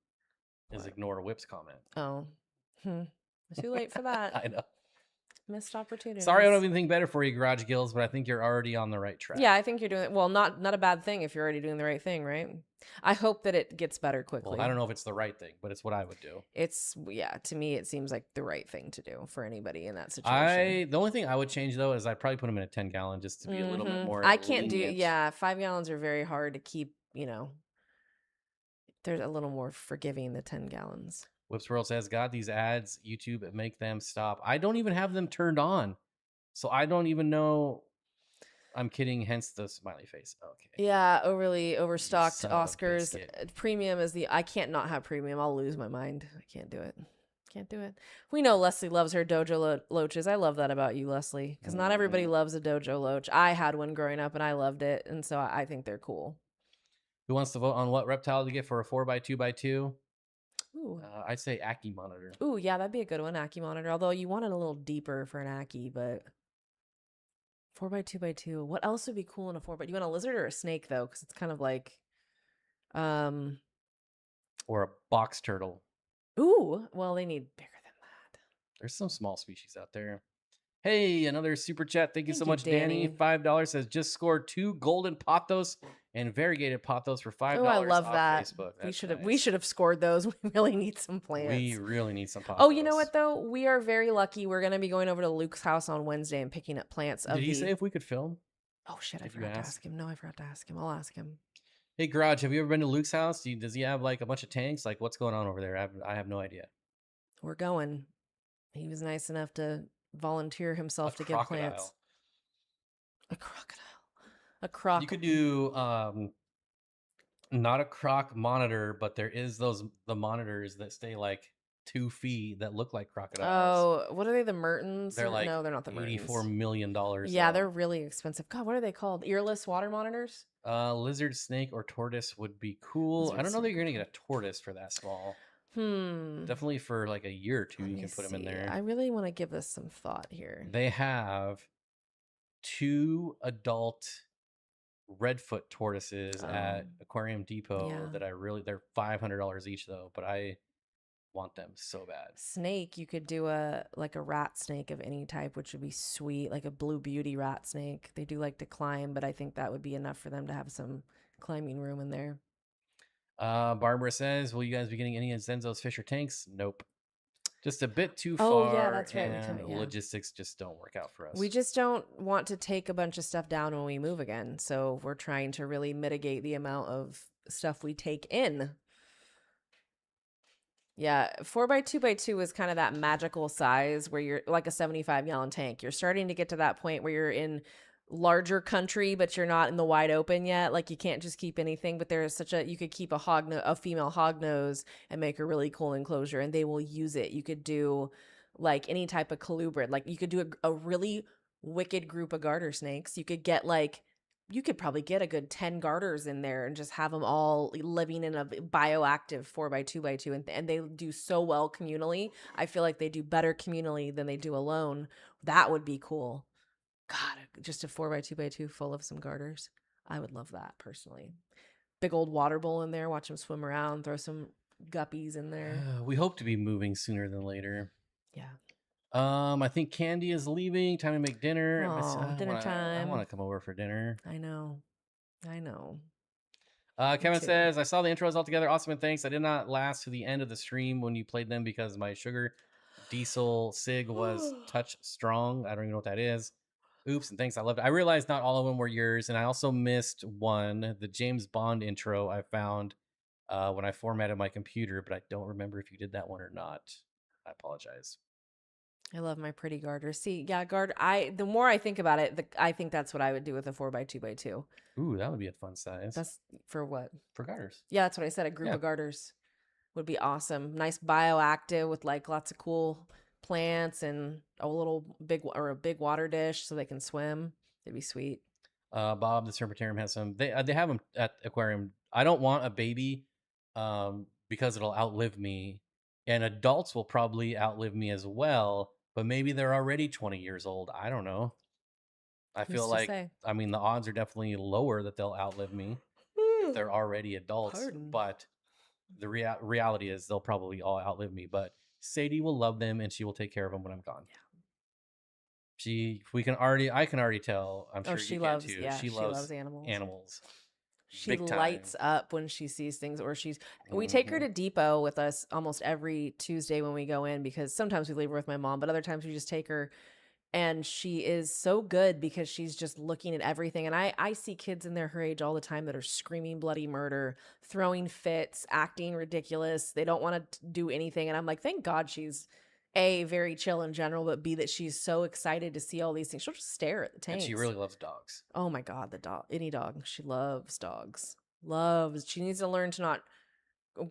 is ignore Whip's comment. Oh. Too late for that. I know. Missed opportunity. Sorry, I don't have anything better for you, Garage Gills, but I think you're already on the right track. Yeah, I think you're doing well. Not a bad thing if you're already doing the right thing, right? I hope that it gets better quickly. Well, I don't know if it's the right thing, but it's what I would do. To me, it seems like the right thing to do for anybody in that situation. The only thing I would change though is I'd probably put them in a 10-gallon just to be a little bit more. I can't lenient. 5 gallons are very hard to keep. There's a little more forgiving the 10 gallons. Whipsworld says, God, these ads, YouTube, make them stop. I don't even have them turned on. So I don't even know. I'm kidding, hence the smiley face. Okay. Yeah, overly overstocked Oscars. Premium is I can't not have premium. I'll lose my mind. I can't do it. We know Leslie loves her dojo loaches. I love that about you, Leslie, because not everybody loves a dojo loach. I had one growing up and I loved it. And so I think they're cool. Who wants to vote on what reptile to get for a 4x2x2? Ooh. I'd say Ackie Monitor. Ooh, yeah, that'd be a good one, Ackie Monitor. Although you want it a little deeper for an Ackie, but 4x2x2. What else would be cool in a 4x? You want a lizard or a snake though? Because it's kind of like, or a box turtle. Ooh, well, they need bigger than that. There's some small species out there. Hey, another super chat. Thank you so much, Danny. $5 says just scored 2 golden pothos and variegated pothos for $5. Oh, I love that. Facebook. We should have scored those. We really need some plants. We really need some pothos. Oh, you know what though? We are very lucky. We're gonna be going over to Luke's house on Wednesday and picking up plants. Did he say if we could film? Oh shit! I forgot to ask him. No, I forgot to ask him. I'll ask him. Hey, Garage, have you ever been to Luke's house? Does he have like a bunch of tanks? Like, what's going on over there? I have no idea. We're going. He was nice enough to volunteer himself to get plants. A crocodile. A croc. You could do not a croc monitor, but there is the monitors that stay like 2 feet that look like crocodiles. Oh, what are they? The Mertens? They're like no, they're not the Mertens. $84 million. Yeah, they're really expensive. God, what are they called? Earless water monitors? Lizard, snake, or tortoise would be cool. I don't know that you're gonna get a tortoise for that small. Definitely for like a year or two, you can put them in there. I really want to give this some thought here. They have 2 adult redfoot tortoises at Aquarium Depot that they're $500 each though, but I want them so bad. Snake, you could do a rat snake of any type, which would be sweet, like a Blue Beauty rat snake. They do like to climb, but I think that would be enough for them to have some climbing room in there. Barbara says, will you guys be getting any of Zenzo's Fisher tanks? Nope. Just a bit too far. Oh, yeah, that's right. And logistics just don't work out for us. We just don't want to take a bunch of stuff down when we move again. So we're trying to really mitigate the amount of stuff we take in. Yeah, 4x2x2 is kind of that magical size where you're like a 75-gallon tank. You're starting to get to that point where you're in larger country, but you're not in the wide open yet. Like you can't just keep anything, but there is you could keep a female hognose and make a really cool enclosure, and they will use it. You could do like any type of colubrid. Like you could do a really wicked group of garter snakes. You could probably get a good 10 garters in there and just have them all living in a bioactive 4x2x2. And they do so well communally. I feel like they do better communally than they do alone. That would be cool. God, just a 4x2x2 full of some garters. I would love that personally. Big old water bowl in there, watch them swim around, throw some guppies in there. We hope to be moving sooner than later. Yeah. I think Candy is leaving. Time to make dinner. Dinner time. I want to come over for dinner. I know. Kevin says, I saw the intros all together. Awesome, and thanks. I did not last to the end of the stream when you played them because my sugar diesel sig was touch strong. I don't even know what that is. Oops, and thanks. I loved it. I realized not all of them were yours, and I also missed one, the James Bond intro I found when I formatted my computer, but I don't remember if you did that one or not. I apologize. I love my pretty garter. See, yeah, garter. The more I think about it, I think that's what I would do with a 4x2x2. Ooh, that would be a fun size. That's for what? For garters. Yeah, that's what I said. A group of garters would be awesome. Nice bioactive with like lots of cool plants and a big water dish so they can swim. It'd be sweet. Bob, the Serpentarium has some. They have them at aquarium. I don't want a baby, because it'll outlive me, and adults will probably outlive me as well. But maybe they're already 20 years old. I don't know. I feel like, I mean, the odds are definitely lower that they'll outlive me if they're already adults. Pardon. But the reality is they'll probably all outlive me. But Sadie will love them, and she will take care of them when I'm gone. Yeah. I can already tell. I'm sure she you loves, can too. Yeah, she loves animals. She lights up when she sees things, or we take her to Depot with us almost every Tuesday when we go in, because sometimes we leave her with my mom, but other times we just take her, and she is so good because she's just looking at everything. And I see kids in her age all the time that are screaming bloody murder, throwing fits, acting ridiculous. They don't want to do anything. And I'm like, thank God she's A, very chill in general, but B, that she's so excited to see all these things. She'll just stare at the tanks. And she really loves dogs. Oh my God, any dog. She loves dogs. She needs to learn to not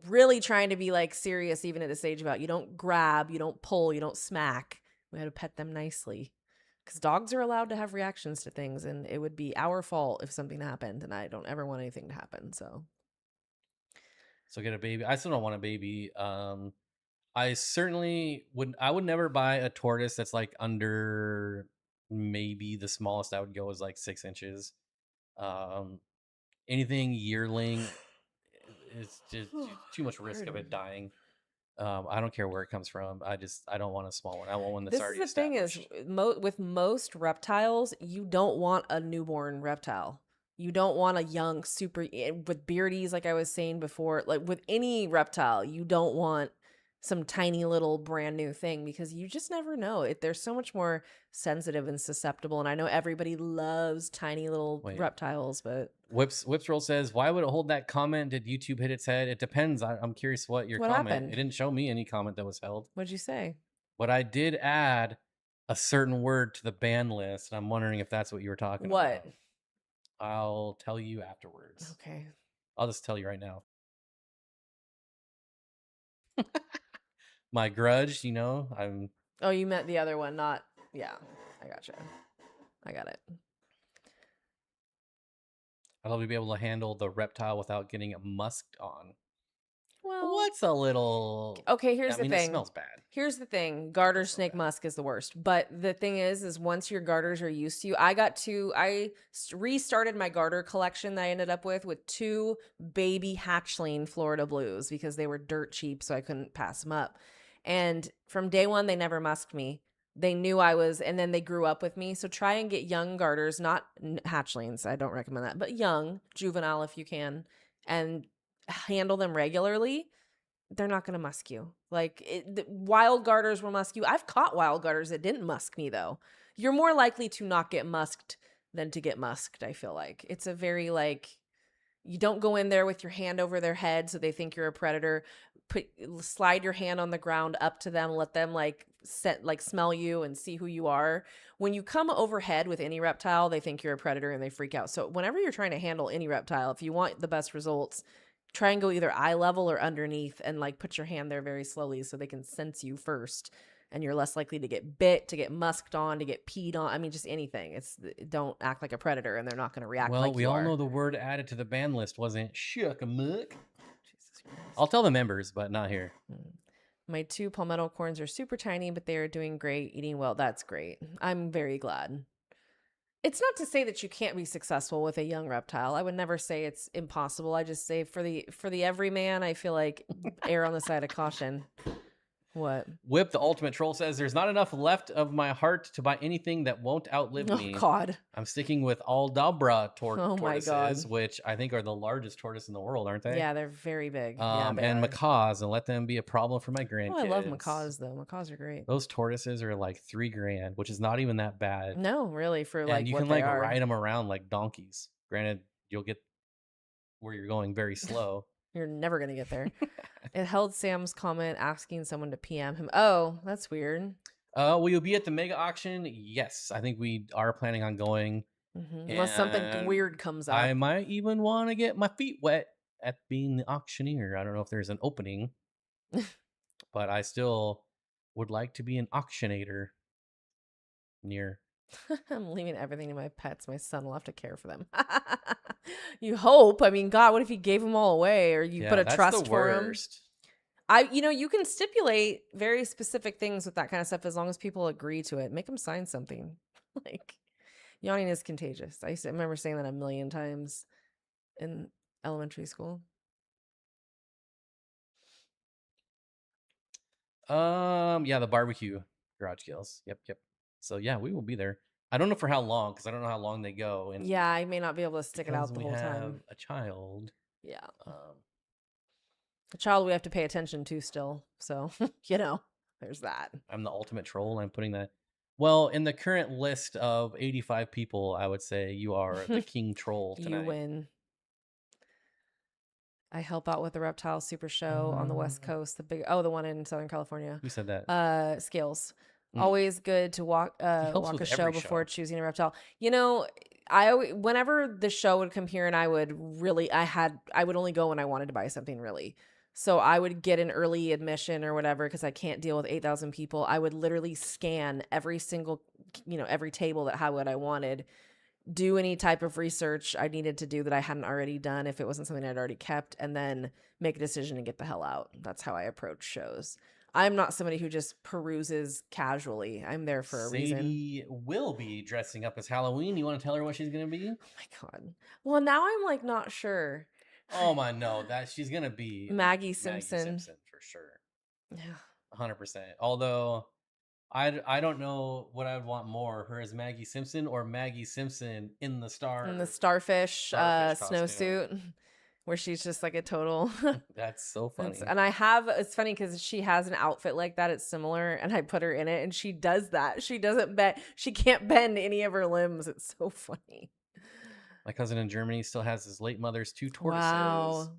really trying to be like serious even at this age about you don't grab, you don't pull, you don't smack. We had to pet them nicely, because dogs are allowed to have reactions to things, and it would be our fault if something happened, and I don't ever want anything to happen. So get a baby. I still don't want a baby. I certainly would never buy a tortoise that's like under, maybe the smallest I would go is like 6 inches. Anything yearling is just too much risk of it dying. I don't care where it comes from. I don't want a small one. I want one that's already established. This is the thing is, with most reptiles, you don't want a newborn reptile. You don't want a young, with beardies, like I was saying before. Like with any reptile, you don't want some tiny little brand new thing, because you just never know. They're so much more sensitive and susceptible. And I know everybody loves tiny little reptiles, but Whips Roll says, why would it hold that comment? Did YouTube hit its head? It depends. I'm curious what comment happened? It didn't show me any comment that was held. What'd you say? But I did add a certain word to the ban list, and I'm wondering if that's what you were talking about. What? I'll tell you afterwards. Okay. I'll just tell you right now. My grudge, I'm... Oh, you meant the other one, not... Yeah, I gotcha. I got it. I'd love to be able to handle the reptile without getting musked on. Well... What's a little... Okay, here's the thing. It smells bad. Here's the thing. Garter snake musk is the worst. But the thing is once your garters are used to you... I restarted my garter collection that I ended up with 2 baby hatchling Florida Blues, because they were dirt cheap, so I couldn't pass them up. And from day one, they never musked me. They knew I was, and then they grew up with me. So try and get young garters, not hatchlings. I don't recommend that, but young, juvenile if you can, and handle them regularly. They're not going to musk you. Wild garters will musk you. I've caught wild garters that didn't musk me, though. You're more likely to not get musked than to get musked, I feel like. It's a very, you don't go in there with your hand over their head so they think you're a predator. Slide your hand on the ground up to them, let them smell you and see who you are. When you come overhead with any reptile, they think you're a predator and they freak out. So whenever you're trying to handle any reptile, if you want the best results, try and go either eye level or underneath, and put your hand there very slowly so they can sense you first, and you're less likely to get bit, to get musked on, to get peed on. I mean, just anything. Don't act like a predator, and they're not going to react like you are. Well, we all know the word added to the ban list wasn't shuck-a-muck. I'll tell the members, but not here. My 2 palmetto corns are super tiny, but they are doing great, eating well. That's great. I'm very glad. It's not to say that you can't be successful with a young reptile. I would never say it's impossible. I just say for the everyman, I feel like err on the side of caution. What? Whip the ultimate troll says there's not enough left of my heart to buy anything that won't outlive Oh me. God. I'm sticking with Aldabra Oh my tortoises, God. which I think are the largest tortoise in the world, aren't they? Yeah, they're very big. Yeah, they and are. macaws, and let them be a problem for my grandkids. Oh, I love macaws though. Macaws are great. Those tortoises are like $3,000, which is not even that bad. No, really, for And like you what can they like are. ride them around like donkeys. Granted, you'll get where you're going very slow. You're never gonna get there. It held Sam's comment asking someone to PM him. Oh, that's weird. Will you be at the mega auction? Yes, I think we are planning on going. Unless something And weird comes up. I might even want to get my feet wet at being the auctioneer. I don't know if there's an opening, but I still would like to be an auctionator near. I'm leaving everything to my pets. My son will have to care for them. You hope. I mean, God, what if you gave them all away, or you put a that's trust the for them? worst. You can stipulate very specific things with that kind of stuff as long as people agree to it. Make them sign something. Like, yawning is contagious. I remember saying that a million times in elementary school. Yeah, the barbecue garage kills. Yep. So yeah, we will be there. I don't know for how long, because I don't know how long they go. And yeah, I may not be able to stick it out the whole time. A child. Yeah. A child we have to pay attention to still. So, there's that. I'm the ultimate troll. I'm putting that. Well, in the current list of 85 people, I would say you are the king troll tonight. You win. I help out with the Reptile Super Show on the West Coast. The one in Southern California. Who said that? Scales. Always good to walk a show before choosing a reptile. Whenever the show would come here, and I would only go when I wanted to buy something really. So I would get an early admission or whatever because I can't deal with 8,000 people. I would literally scan every single, every table that had what I wanted, do any type of research I needed to do that I hadn't already done if it wasn't something I'd already kept, and then make a decision and get the hell out. That's how I approach shows. I'm not somebody who just peruses casually. I'm there for a reason. Sadie will be dressing up as Halloween. You want to tell her what she's going to be? Oh my God. Well, now I'm like not sure. Oh my, no, that she's going to be Maggie Simpson. Maggie Simpson for sure. Yeah. 100%. Although I don't know what I would want more, her as Maggie Simpson or Maggie Simpson in the starfish snowsuit. Where she's just like a total. That's so funny. It's funny because she has an outfit like that. It's similar, and I put her in it, and she does that. She doesn't bend. She can't bend any of her limbs. It's so funny. My cousin in Germany still has his late mother's 2 tortoises. Wow.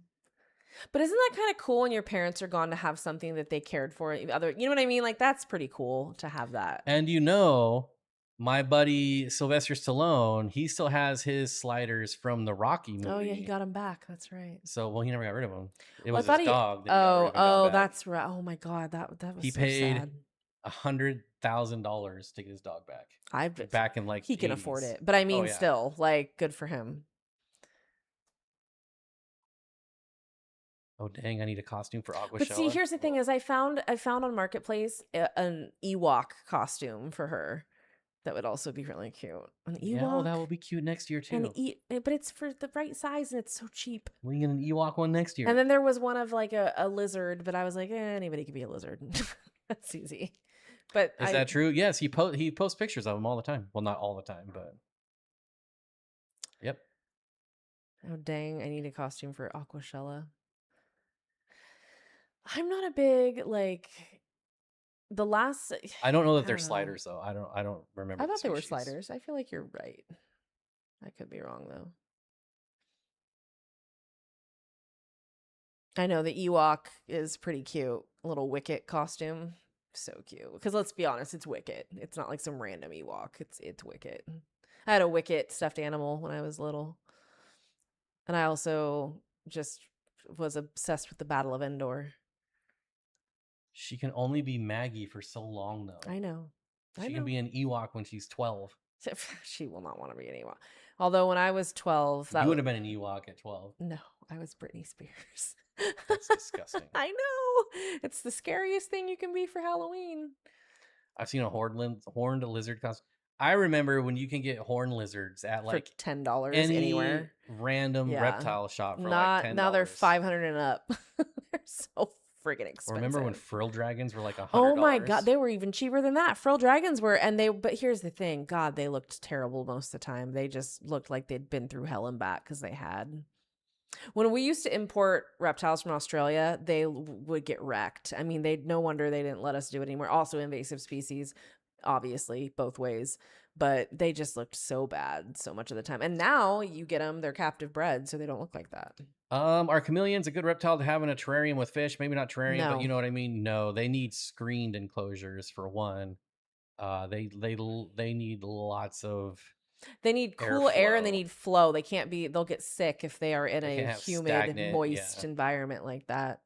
But isn't that kind of cool when your parents are gone to have something that they cared for? You know what I mean? Like, that's pretty cool to have that. And my buddy Sylvester Stallone, he still has his sliders from the Rocky movie. Oh yeah, he got them back. That's right. So, he never got rid of them. It was his dog. That's right. Oh my God, that was. He paid $100,000 to get his dog back. Back in like he can 80s. afford it, but I mean, still, like, good for him. Oh dang! I need a costume for Aquashella. But see, here's the thing: is I found on Marketplace an Ewok costume for her. That would also be really cute. An Ewok. Yeah, that will be cute next year too. But it's for the right size and it's so cheap. We get an Ewok one next year. And then there was one of like a lizard, but I was like, anybody could be a lizard. That's easy. But is that true? Yes, he posts pictures of them all the time. Well, not all the time, but yep. Oh dang! I need a costume for Aquashella. I'm not a big the last. I don't know that they're sliders though. I don't remember. I thought they were sliders. I feel like you're right. I could be wrong though. I know the Ewok is pretty cute. A little Wicket costume. So cute. Because let's be honest, it's Wicket. It's not like some random Ewok. It's Wicket. I had a Wicket stuffed animal when I was little. And I also just was obsessed with the Battle of Endor. She can only be Maggie for so long, though. I know. She can be an Ewok when she's 12. She will not want to be an Ewok. Although when I was 12... You would have been an Ewok at 12. No, I was Britney Spears. That's disgusting. I know. It's the scariest thing you can be for Halloween. I've seen a horned lizard costume. I remember when you can get horn lizards at for like $10 any anywhere. random Yeah. reptile shop for like Not now they're $10. 500 and up. They're so friggin' Or remember when expensive. frill dragons were like Oh my god, $100? they were even cheaper than that. Frill dragons were, and they. But here's the thing, God, they looked terrible most of the time. They just looked like they'd been through hell and back because they had. When we used to import reptiles from Australia, they would get wrecked. I mean, they no wonder they didn't let us do it anymore. Also, invasive species, obviously, both ways. But they just looked so bad so much of the time. And now you get them; they're captive bred, so they don't look like that. Are chameleons a good reptile to have in a terrarium with fish? Maybe not terrarium, but No. you know what I mean. No, they need screened enclosures for one. They need lots of They need cool air and they airflow. need flow. They can't be, they'll get sick if they are in They a can't have humid, stagnant. moist Yeah, environment like that.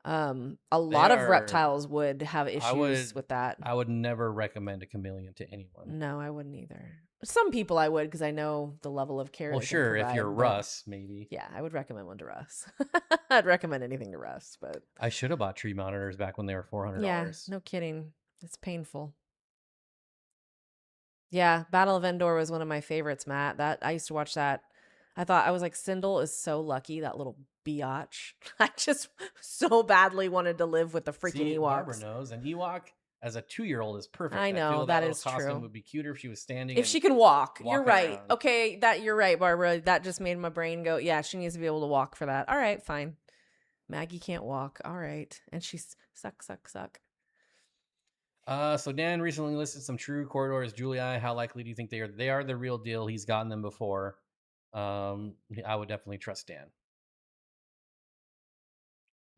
A they lot of are. reptiles would have I issues would with that. I would never recommend a chameleon to anyone. No, I wouldn't either. Some people I would because I know the level of care Well, they can sure, if you're provide. But Russ, maybe. yeah, I would recommend one to Russ. I'd recommend anything to Russ, but I should have bought tree monitors back when they were yeah, $400. no kidding. It's painful. Yeah, Battle of Endor was one of my favorites, Matt. That I used to watch that. I was like, Sindel is so lucky, that little biatch. I just so badly wanted to live with the freaking See, Barbara Ewoks. knows an Ewok as a 2-year-old is perfect. I I know, feel that little is costume true. would be cuter if she was standing If and she can walk, you're walking right. around. Okay, that you're right, Barbara. That just made my brain go, yeah, she needs to be able to walk for that. All right, fine. Maggie can't walk. All right. And she's suck. So Dan recently listed some true corridors. Julii, how likely do you think they are? They are the real deal. He's gotten them before. I would definitely trust Dan.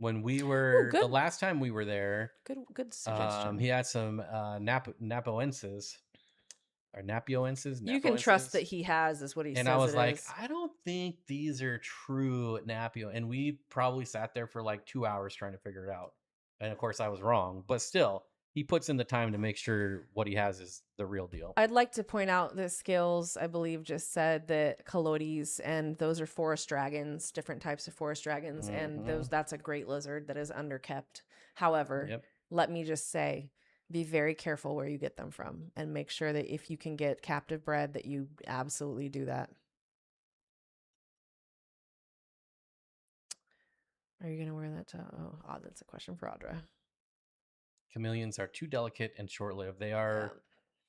When we Ooh, were the good, last time we were there, good suggestion. he had some Napoenses or Napioenses, You can trust that Napoenses. he has, is what he And I says was it like, is. I don't think these are true Napio. And we probably sat there for like 2 hours trying to figure it out. And of course, I was wrong. But still, he puts in the time to make sure what he has is the real deal. I'd like to point out that Scales, I believe, just said that Calotes, and those are forest dragons, different types of forest dragons, and that's a great lizard that is underkept. However, Yep. let me just say, be very careful where you get them from, and make sure that if you can get captive bred, that you absolutely do that. Are you gonna wear that? Oh, that's a question for Audra. Chameleons are too delicate and short-lived. They are,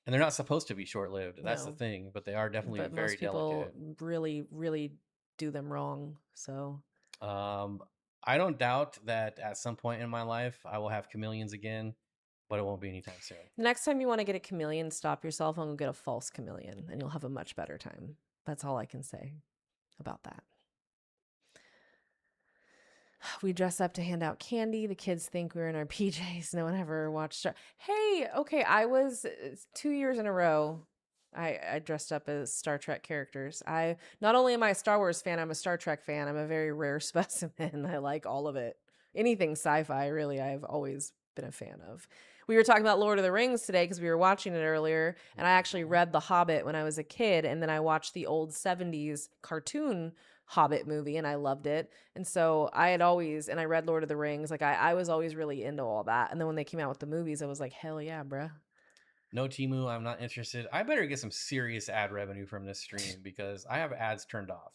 and they're not supposed to be short-lived. That's the No. thing. But they are definitely But very most people delicate. really do them wrong. So I don't doubt that at some point in my life I will have chameleons again, but it won't be anytime soon. next time you want to get a chameleon, stop yourself and go get a false chameleon, and you'll have a much better time. That's all I can say about that. We dress up to hand out candy. The kids think we're in our PJs. No one ever watched. Hey, okay, I was 2 years in a row. I dressed up as Star Trek characters. I not only am I a Star Wars fan, I'm a Star Trek fan. I'm a very rare specimen. I like all of it. Anything sci-fi, really, I've always been a fan of. We were talking about Lord of the Rings today because we were watching it earlier, and I actually read The Hobbit when I was a kid, and then I watched the old 70s cartoon Hobbit movie, and I loved it. And so I read Lord of the Rings. Like I was always really into all that. And then when they came out with the movies, I was like, hell yeah, bruh. No, Timu, I'm not interested. I better get some serious ad revenue from this stream because I have ads turned off.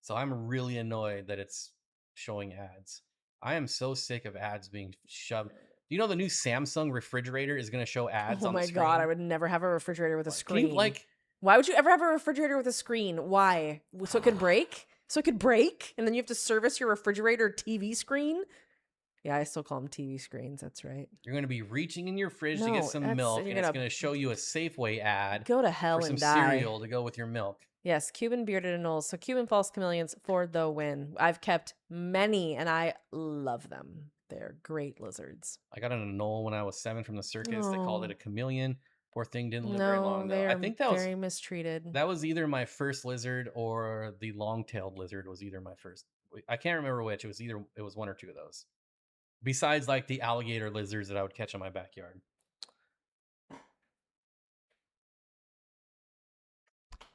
So I'm really annoyed that it's showing ads. I am so sick of ads being shoved. Do you know the new Samsung refrigerator is going to show ads Oh on the my screen? God, I would never have a refrigerator with a screen. Like, why would you ever have a refrigerator with a screen? Why? So it could break? So it could break? And then you have to service your refrigerator TV screen? Yeah, I still call them TV screens. That's right. You're going to be reaching in your fridge to get some milk, and it's going to show you a Safeway ad. Go to hell for and some cereal to go with your milk. Yes, Cuban bearded anoles. So Cuban false chameleons for the win. I've kept many, and I love them. They're great lizards. I got an anole when I was 7 from the circus. They called it a chameleon. Poor thing didn't live very long though. I think that was very mistreated. That was either my first lizard or the long-tailed lizard was either my first. I can't remember which. It was one or two of those. Besides like the alligator lizards that I would catch in my backyard.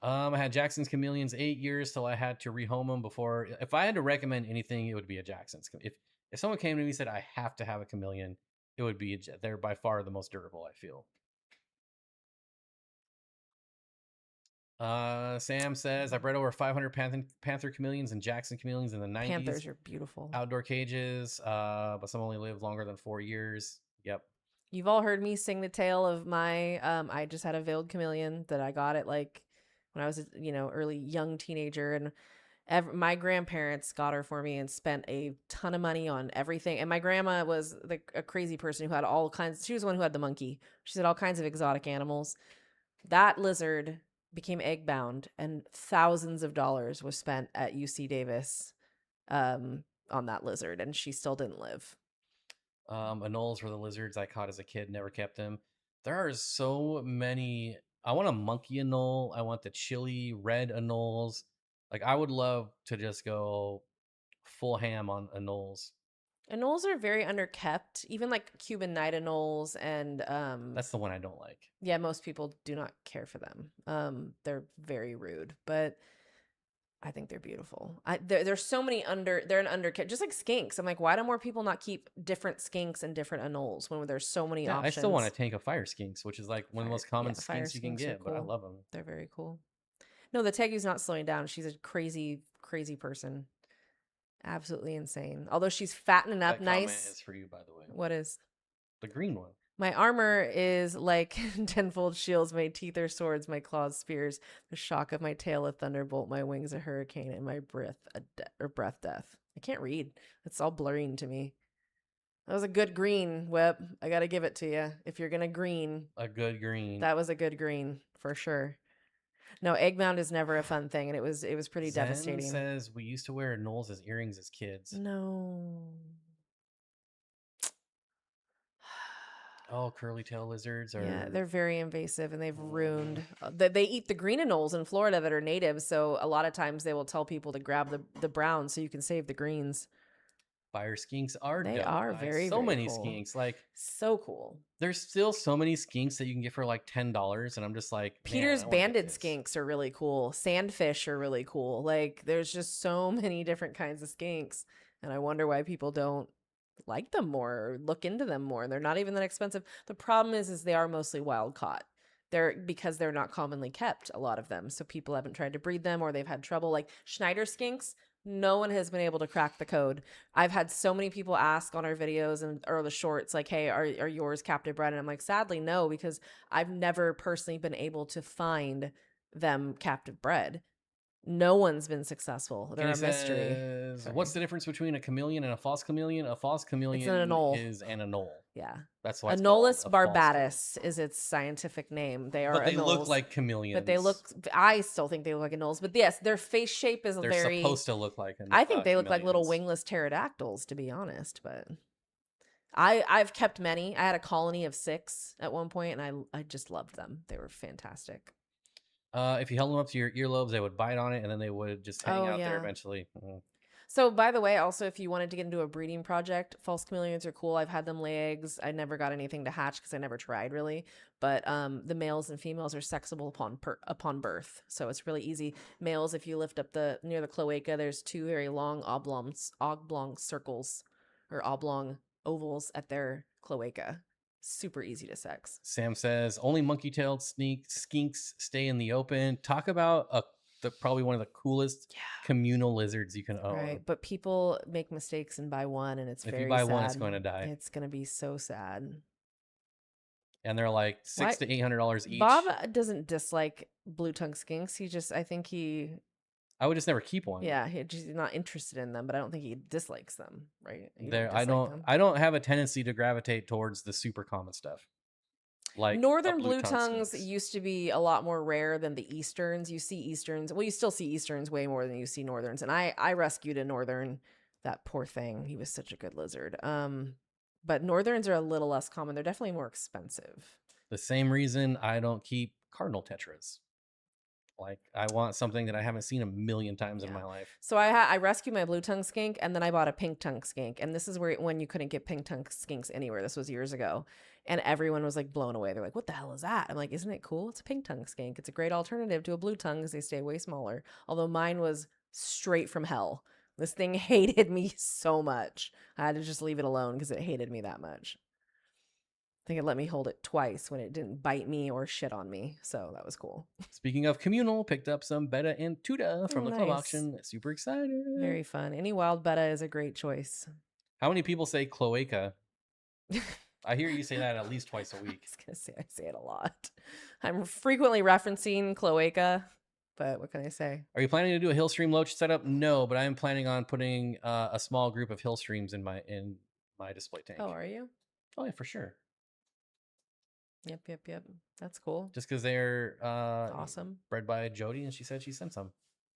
I had Jackson's chameleons 8 years till I had to rehome them before. If I had to recommend anything, it would be a Jackson's. If someone came to me and said I have to have a chameleon, it would be they're by far the most durable, I feel. Sam says, I bred over 500 panther chameleons and Jackson chameleons in the 90s. Panthers are beautiful. Outdoor cages, but some only live longer than 4 years. Yep. You've all heard me sing the tale of my, I just had a veiled chameleon that I got at like when I was, early young teenager. And my grandparents got her for me and spent a ton of money on everything. And my grandma was a crazy person who had all kinds. She was the one who had the monkey. She had all kinds of exotic animals. That lizard became egg bound, and thousands of dollars was spent at UC Davis on that lizard, and she still didn't live. Anoles were the lizards I caught as a kid. Never kept them. There are so many. I want a monkey anole. I want the chili red anoles. Like, I would love to just go full ham on anoles. Anoles are very underkept, even like Cuban night anoles, and that's the one I don't like. Yeah, most people do not care for them. They're very rude, but I think they're beautiful. There's so many they're an underkept, just like skinks. I'm like, why do more people not keep different skinks and different anoles when there's so many options? I still want a tank of fire skinks, which is like one of the most common skinks you can get, cool. But I love them. They're very cool. No, the Tegu's not slowing down. She's a crazy, crazy person. Absolutely insane. Although she's fattening up that nice. Comment is for you, by the way. What is? The green one. My armor is like tenfold shields. My teeth are swords. My claws spears. The shock of my tail a thunderbolt. My wings a hurricane. And my breath death. I can't read. It's all blurring to me. That was a good green, Whip. I gotta give it to you. If you're gonna green, a good green. That was a good green for sure. No, egg mound is never a fun thing, and it was pretty Zen devastating. Says we used to wear anoles as earrings as kids. No. Oh, curly tail lizards are. Yeah, they're very invasive, and they've ruined. They eat the green anoles in Florida that are native, so a lot of times they will tell people to grab the browns so you can save the greens. Fire skinks are They dope. are very so very many cool. skinks, like so cool. There's still so many skinks that you can get for like $10, and I'm just like, Peter's banded skinks are really cool. Sandfish are really cool. Like, there's just so many different kinds of skinks, and I wonder why people don't like them more or look into them more. They're not even that expensive. The problem is they are mostly wild caught. Because they're not commonly kept, a lot of them. So people haven't tried to breed them, or they've had trouble. Like Schneider skinks, no one has been able to crack the code. I've had so many people ask on our videos or the shorts, like, hey, are yours captive bred? And I'm like, sadly, no, because I've never personally been able to find them captive bred. No one's been successful. They're a mystery. What's the difference between a chameleon and a false chameleon? A false chameleon is an anole. Yeah. That's why Anolis barbatus is its scientific name. They are But they look like chameleons. But I still think they look like anoles. But yes, their face shape is They're supposed to look like I think they look like little wingless pterodactyls, to be honest. But I've kept many. I had a colony of 6 at one point, and I just loved them. They were fantastic. If you held them up to your earlobes, they would bite on it, and then they would just hang out there eventually. So, by the way, also, if you wanted to get into a breeding project, false chameleons are cool. I've had them lay eggs. I never got anything to hatch because I never tried, really. But the males and females are sexable upon birth, so it's really easy. Males, if you lift up near the cloaca, there's 2 very long oblong circles or oblong ovals at their cloaca. Super easy to sex. Sam says only monkey-tailed skinks stay in the open. Talk about probably one of the coolest communal lizards you can own. Right, but people make mistakes and buy one, and it's if very you buy sad. one, it's going to die. It's going to be so sad. And they're like $600 to $800 each. Bob doesn't dislike blue tongue skinks. I would just never keep one. Yeah, he's not interested in them, but I don't think he dislikes them. Right? I don't have a tendency to gravitate towards the super common stuff. Like northern blue tongues used to be a lot more rare than the easterns. You see easterns. Well, you still see easterns way more than you see northerns. And I rescued a northern. That poor thing. He was such a good lizard. But northerns are a little less common. They're definitely more expensive. The same reason I don't keep cardinal tetras. Like, I want something that I haven't seen a million times in my life. So I rescued my blue tongue skink, and then I bought a pink tongue skink. And this is when you couldn't get pink tongue skinks anywhere. This was years ago. And everyone was like blown away. They're like, what the hell is that? I'm like, isn't it cool? It's a pink tongue skink. It's a great alternative to a blue tongue because they stay way smaller. Although mine was straight from hell. This thing hated me so much. I had to just leave it alone because it hated me that much. think it let me hold it twice when it didn't bite me or shit on me. So that was cool. Speaking of communal, picked up some betta and tuta from the club nice. auction. Super excited. Very fun. Any wild betta is a great choice. How many people say cloaca? I hear you say that at least twice a week. I was gonna say I say it a lot. I'm frequently referencing cloaca, but what can I say? Are you planning to do a Hillstream Loach setup? No, but I am planning on putting a small group of Hillstreams in my display tank. Oh, are you? Oh yeah, for sure. Yep. That's cool. Just because they're awesome. Bred by Jody, and she said she sent some.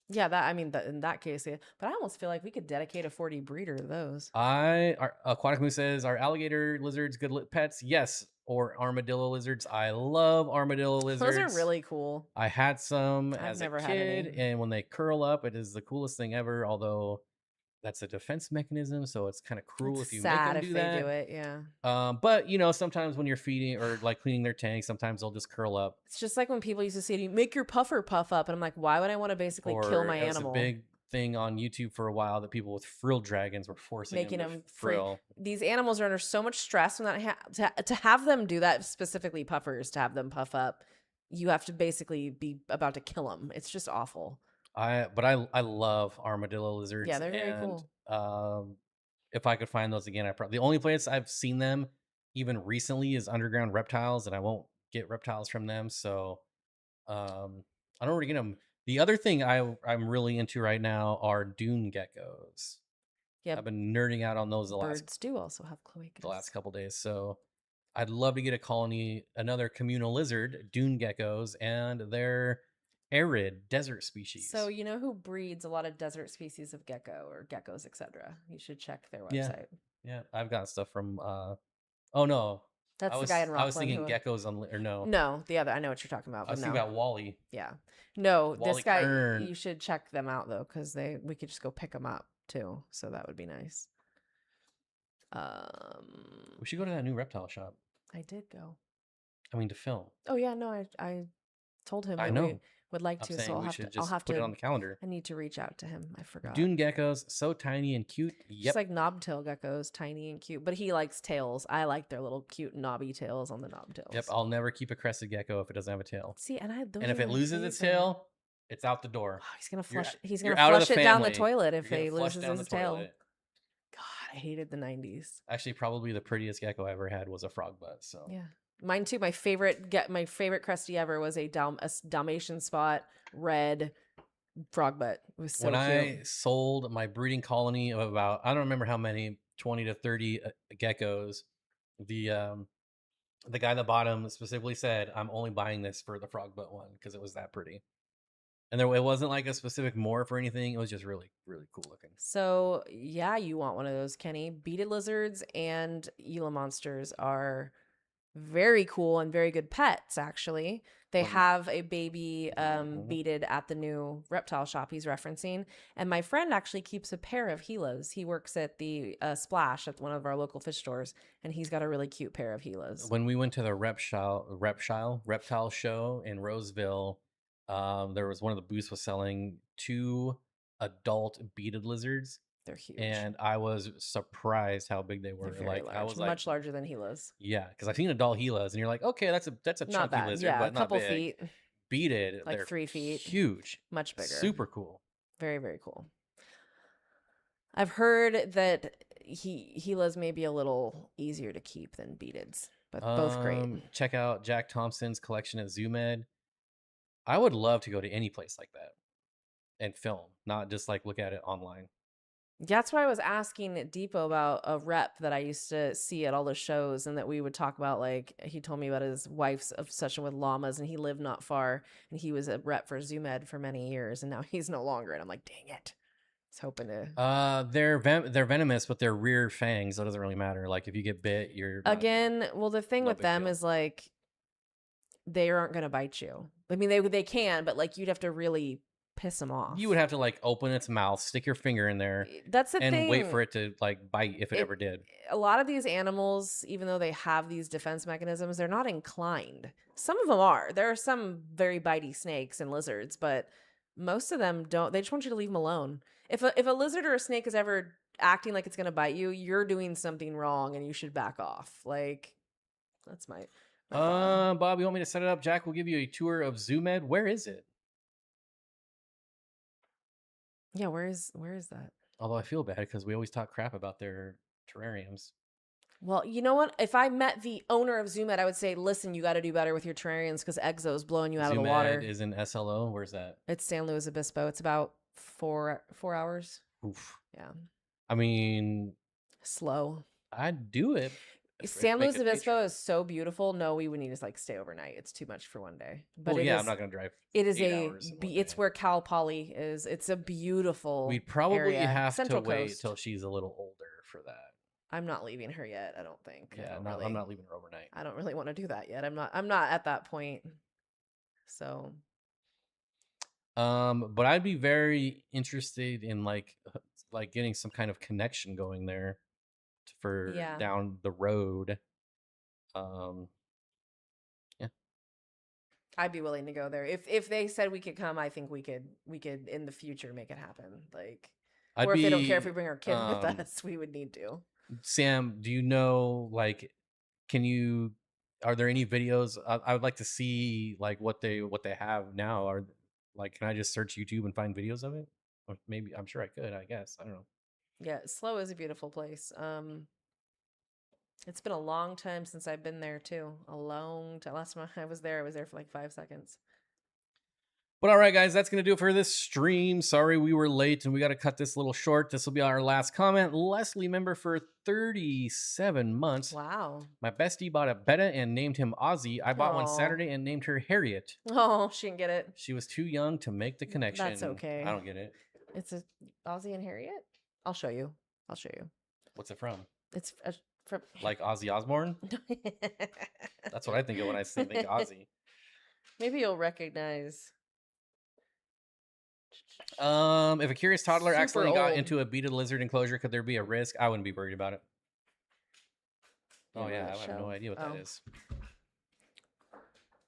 Yeah, in that case, yeah. But I almost feel like we could dedicate a 4D breeder to those. Aquatic Moose says, are alligator lizards good pets? Yes. Or armadillo lizards. I love armadillo lizards. Those are really cool. I had some I've as never a had kid, any. and when they curl up, it is the coolest thing ever. Although that's a defense mechanism, so it's kind of cruel It's if you sad make them if do they that. do it, yeah. But you know, sometimes when you're feeding or like cleaning their tank, sometimes they'll just curl up. It's just like when people used to say to you, make your puffer puff up, and I'm like, why would I want to basically kill my animal? It was a big thing on YouTube for a while that people with frill dragons were forcing making them to them frill. These animals are under so much stress when that to have them do that, specifically puffers, to have them puff up, you have to basically be about to kill them. It's just awful. I love armadillo lizards. Yeah, they're very cool. If I could find those again, the only place I've seen them even recently is Underground Reptiles, and I won't get reptiles from them. So I don't really get them. The other thing I'm really into right now are dune geckos. Yeah, I've been nerding out on those birds do also have cloacas the last couple days. So I'd love to get a colony, another communal lizard, dune geckos, and they're arid desert species. So you know who breeds a lot of desert species of gecko or geckos, etc. You should check their website. Yeah, I've got stuff from. Oh no, that's the guy in Rockland. I was thinking geckos on or no. No, the other. I know what you're talking about. I was thinking about Wally. Yeah, no, Wally this guy. Kern. You should check them out though, because we could just go pick them up too. So that would be nice. We should go to that new reptile shop. I did go. I mean, to film. Oh yeah, no, I told him. I know. Would like to, so I'll have to put it on the calendar. I need to reach out to him. I forgot. Dune geckos, so tiny and cute. Yep. Just like knobtail geckos, tiny and cute. But he likes tails. I like their little cute knobby tails on the knobtails. Yep, I'll never keep a crested gecko if it doesn't have a tail. See, and if it loses its tail, it's out the door. Oh, he's gonna flush. He's gonna flush it down the toilet if he loses his tail. God, I hated the 90s. Actually, probably the prettiest gecko I ever had was a frog butt. So yeah. Mine too. My favorite crusty ever was a Dalmatian spot red frog butt. It was so when cute. I sold my breeding colony of about, I don't remember how many, 20 to 30 geckos, the guy at the bottom specifically said, I'm only buying this for the frog butt one because it was that pretty. And it wasn't like a specific morph or anything. It was just really, really cool looking. So yeah, you want one of those, Kenny. Beaded lizards and Gila monsters are very cool and very good pets, actually. They have a baby beaded at the new reptile shop he's referencing. And my friend actually keeps a pair of Gilas. He works at the Splash at one of our local fish stores, and he's got a really cute pair of Gilas. When we went to the reptile show in Roseville, there was one of the booths was selling 2 adult beaded lizards. They're huge. And I was surprised how big they were. Like large. I was much larger than Gilas. Yeah, because I've seen adult Gilas, and you're like, okay, that's a chunky lizard, but not big. A couple feet. Beaded, like 3 feet. Huge. Much bigger. Super cool. Very, very cool. I've heard that Gilas may be a little easier to keep than beadeds, but both great. Check out Jack Thompson's collection at ZooMed. I would love to go to any place like that and film, not just like look at it online. That's why I was asking Depot about a rep that I used to see at all the shows, and that we would talk about, like, he told me about his wife's obsession with llamas, and he lived not far, and he was a rep for ZooMed for many years, and now he's no longer. And I'm like, dang it. I was hoping to. They're venomous, but they're rear fangs, so it doesn't really matter. Like, if you get bit, you're again. Well, the thing with them is like, they aren't gonna bite you. I mean, they can, but like, you'd have to really piss them off. You would have to like open its mouth, stick your finger in there, that's the thing, and wait for it to like bite if it ever did. A lot of these animals, even though they have these defense mechanisms, they're not inclined. Some of them are. There are some very bitey snakes and lizards, but most of them don't. They just want you to leave them alone. If a lizard or a snake is ever acting like it's going to bite you, you're doing something wrong and you should back off. Like, That's my thought. Bob, you want me to set it up? Jack will give you a tour of Zoo Med. Where is it? Yeah, where is that? Although I feel bad because we always talk crap about their terrariums. Well, you know what? If I met the owner of Zoo Med, I would say, listen, you got to do better with your terrariums because Exo's blowing you out of the water. Zoo Med is in SLO. Where's that? It's San Luis Obispo. It's about 4 hours. Oof. Yeah. I mean, slow. I'd do it. San Luis Obispo is so beautiful. No, we would need to like stay overnight. It's too much for one day. But well, yeah, I'm not gonna drive. It is it's where Cal Poly is. It's a beautiful. We'd probably area. have Central to wait Coast. till she's a little older for that. I'm not leaving her yet. I don't think. Yeah, I'm not leaving her overnight. I don't really want to do that yet. I'm not at that point. So. But I'd be very interested in like getting some kind of connection going there for down the road. Yeah. I'd be willing to go there. If they said we could come, I think we could in the future make it happen. Like if they don't care if we bring our kid with us, we would need to. Sam, do you know like are there any videos? I would like to see like what they have now. Are like, can I just search YouTube and find videos of it? Or maybe I'm sure I could, I guess. I don't know. Yeah, SLO is a beautiful place. It's been a long time since I've been there too. A long time. Last time I was there for like 5 seconds. But all right, guys, that's going to do it for this stream. Sorry we were late and we got to cut this a little short. This will be our last comment. Leslie member for 37 months. Wow. My bestie bought a betta and named him Ozzy. I bought one Saturday and named her Harriet. Oh, she didn't get it. She was too young to make the connection. That's okay. I don't get it. It's a Ozzy and Harriet? I'll show you. What's it from? It's from like Ozzy Osbourne? That's what I think of when I think Ozzy. Maybe you'll recognize. If a curious toddler accidentally got into a beaded lizard enclosure, could there be a risk? I wouldn't be worried about it. Oh yeah, I have no idea what that is. I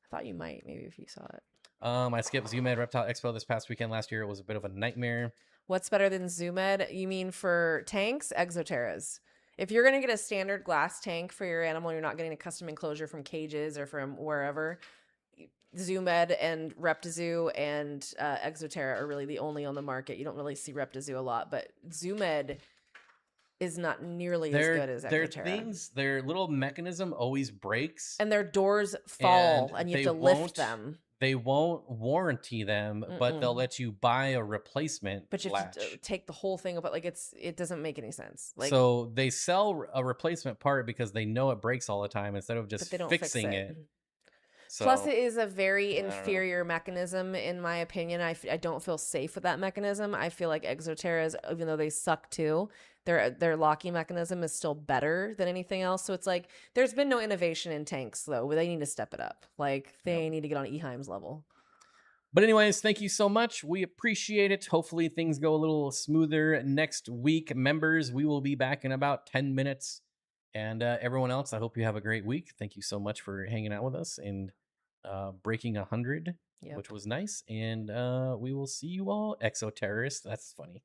thought you might, maybe if you saw it. I skipped Zoo Med Reptile Expo this past weekend last year. It was a bit of a nightmare. What's better than Zoo Med? You mean for tanks? Exoterras. If you're going to get a standard glass tank for your animal, you're not getting a custom enclosure from Cages or from wherever. Zoo Med and Reptizoo and Exoterra are really the only on the market. You don't really see Reptizoo a lot, but Zoo Med is not nearly as good as Exoterra. Their little mechanism always breaks. And their doors fall and you have to lift them. They won't warranty them, but they'll let you buy a replacement. But you have to take the whole thing apart. Like it doesn't make any sense. Like, so they sell a replacement part because they know it breaks all the time instead of just fixing it. So, plus, it is a very inferior mechanism, in my opinion. I don't feel safe with that mechanism. I feel like Exoterras, even though they suck too, their locking mechanism is still better than anything else. So it's like there's been no innovation in tanks, though. They need to step it up. Like they need to get on Eheim's level. But anyways, thank you so much. We appreciate it. Hopefully things go a little smoother next week. Members, we will be back in about 10 minutes. And everyone else, I hope you have a great week. Thank you so much for hanging out with us and breaking 100, which was nice. And we will see you all. Exoterrorists. That's funny.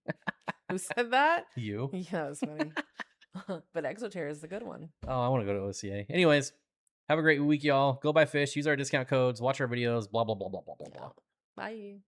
Who said that? You. Yeah, that's funny. But Exoterra is the good one. Oh, I want to go to OCA. Anyways, have a great week, y'all. Go buy fish. Use our discount codes. Watch our videos. Blah, blah, blah, blah, blah, blah, blah. Bye.